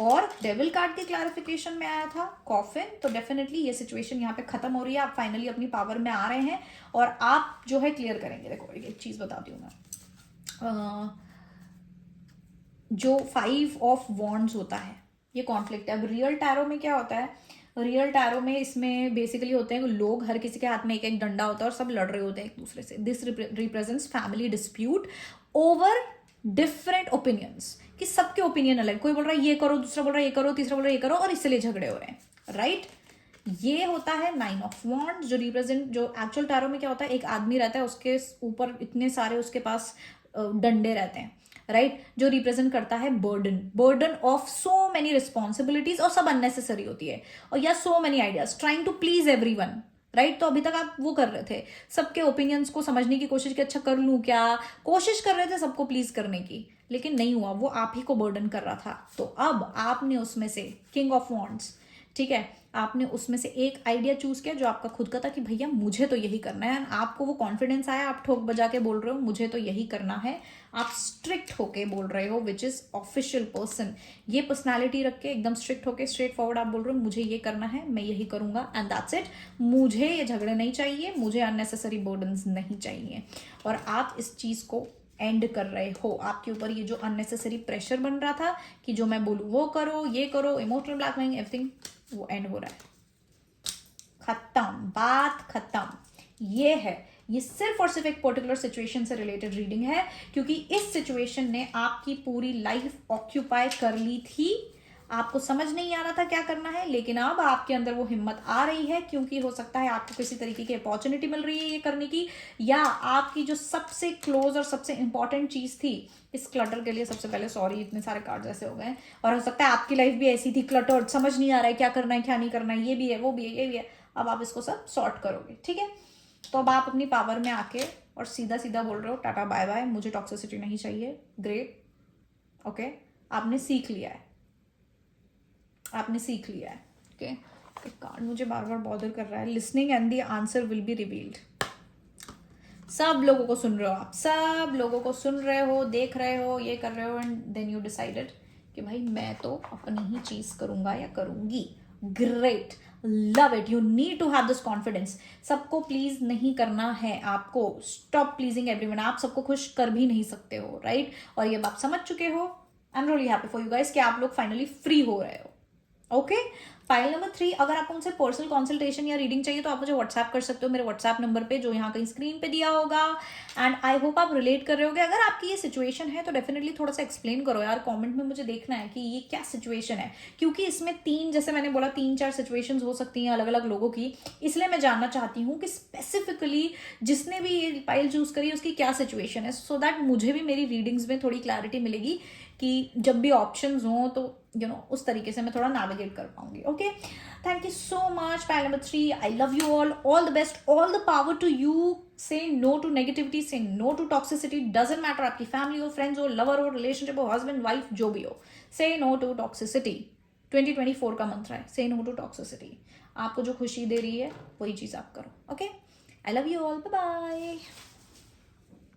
और डेविल कार्ड के क्लैरिफिकेशन में आया था कॉफिन, तो डेफिनेटली ये सिचुएशन यहाँ पे खत्म हो रही है, आप फाइनली अपनी पावर में आ रहे हैं और आप जो है क्लियर करेंगे। देखो एक चीज बताती हूँ मैं, जो 5 ऑफ वॉन्ड्स होता है ये कॉन्फ्लिक्ट है। अब रियल टैरो में क्या होता है, रियल टैरो में इसमें बेसिकली होते हैं लोग, हर किसी के हाथ में एक एक डंडा होता है और सब लड़ रहे होते हैं एक दूसरे से। This represents family dispute over different opinions, कि सबके ओपिनियन अलग, कोई बोल रहा है ये करो, दूसरा बोल रहा है ये करो, तीसरा बोल रहा है ये करो, और इसलिए झगड़े हो रहे हैं, राइट। ये होता है 9 ऑफ वॉन्ड्स जो रिप्रेजेंट, जो एक्चुअल टैरो में क्या होता है, एक आदमी रहता है, उसके ऊपर इतने सारे उसके पास डंडे रहते हैं, राइट, जो रिप्रेजेंट करता है burden, burden of so many responsibilities, और सब अननेसेसरी होती है, और या so many ideas, trying to please everyone, right. तो अभी तक आप वो कर रहे थे, सबके ओपिनियंस को समझने की कोशिश की, अच्छा कर लूं क्या, कोशिश कर रहे थे सबको प्लीज करने की, लेकिन नहीं हुआ, वो आप ही को बर्डन कर रहा था। तो अब आपने उसमें से किंग ऑफ वॉन्ड्स, ठीक है, आपने उसमें से एक आइडिया चूज किया जो आपका खुद का था कि भैया मुझे तो यही करना है, आपको वो कॉन्फिडेंस आया, आप ठोक बजा के बोल रहे हो मुझे तो यही करना है, आप स्ट्रिक्ट होके बोल रहे हो, विच इज ऑफिशियल पर्सन, ये पर्सनालिटी रख के एकदम स्ट्रिक्ट होके स्ट्रेट फॉरवर्ड आप बोल रहे हो मुझे ये करना है, मैं यही करूंगा एंड दैट्स इट, मुझे ये झगड़े नहीं चाहिए, मुझे अननेसेसरी बर्डन्स नहीं चाहिए। और आप इस चीज को एंड कर रहे हो, आपके ऊपर ये जो अननेसेसरी प्रेशर बन रहा था कि जो मैं बोलूं वो करो, ये करो, इमोशनल ब्लैकमेलिंग, एवरीथिंग, वो एंड हो रहा है, खत्म, बात खत्म। ये है, ये सिर्फ और सिर्फ एक पर्टिकुलर सिचुएशन से रिलेटेड रीडिंग है, क्योंकि इस सिचुएशन ने आपकी पूरी लाइफ ऑक्यूपाई कर ली थी, आपको समझ नहीं आ रहा था क्या करना है, लेकिन अब आपके अंदर वो हिम्मत आ रही है, क्योंकि हो सकता है आपको किसी तरीके की अपॉर्चुनिटी मिल रही है ये करने की, या आपकी जो सबसे क्लोज और सबसे इंपॉर्टेंट चीज थी, इस क्लटर के लिए सबसे पहले सॉरी, इतने सारे कार्ड्स ऐसे हो गए, और हो सकता है आपकी लाइफ भी ऐसी थी क्लटर्ड, समझ नहीं आ रहा है क्या करना है क्या नहीं करना है, ये भी है वो भी है ये भी है, अब आप इसको सब सॉर्ट करोगे, ठीक है। तो अब आप अपनी पावर में आके और सीधा सीधा बोल रहे हो टाटा बाय बाय, मुझे टॉक्सिसिटी नहीं चाहिए, ग्रेट, ओके, आपने सीख लिया है, आपने सीख लिया है, ओके। एक कार्ड मुझे बार बार बॉदर कर रहा है, listening and the answer will be revealed. सब लोगों को सुन रहे हो, आप सब लोगों को सुन रहे हो, देख रहे हो, ये कर रहे हो, एंड देन यू डिसाइडेड कि भाई मैं तो अपनी ही चीज करूंगा या करूंगी, great, love it, you need to have this confidence. सबको प्लीज नहीं करना है आपको, स्टॉप प्लीजिंग एवरीवन, आप सबको खुश कर भी नहीं सकते हो, राइट। और ये आप समझ चुके हो, I am really happy for you guys कि आप लोग फाइनली फ्री हो रहे हो, ओके। फाइल नंबर 3, अगर आपको मुझसे पर्सनल कंसल्टेशन या रीडिंग चाहिए तो आप मुझे व्हाट्सएप कर सकते हो मेरे व्हाट्सएप नंबर पे जो यहाँ कहीं स्क्रीन पे दिया होगा, एंड आई होप आप रिलेट कर रहे होगे। अगर आपकी ये सिचुएशन है तो डेफिनेटली थोड़ा सा एक्सप्लेन करो यार, कमेंट में मुझे देखना है कि ये क्या सिचुएशन है, क्योंकि इसमें 3, जैसे मैंने बोला 3-4 सिचुएशंस हो सकती हैं अलग अलग लोगों की, इसलिए मैं जानना चाहती हूँ कि स्पेसिफिकली जिसने भी ये फाइल चूज करी उसकी क्या सिचुएशन है, सो दैट मुझे भी मेरी रीडिंग्स में थोड़ी क्लैरिटी मिलेगी कि जब भी ऑप्शंस हो तो उस तरीके से मैं थोड़ा नेविगेट कर पाऊंगी, okay. Thank you so much, file number 3, I love you all the best, all the power to you, say no to negativity, say no to toxicity, doesn't matter आपकी फैमिली हो, फ्रेंड्स हो, lover हो, relationship हो, husband wife जो भी हो, से no to toxicity. 2024 का मंत्र है, से नो टू टॉक्सिसिटी, आपको जो खुशी दे रही है वही चीज आप करो, okay. I love you all, bye bye.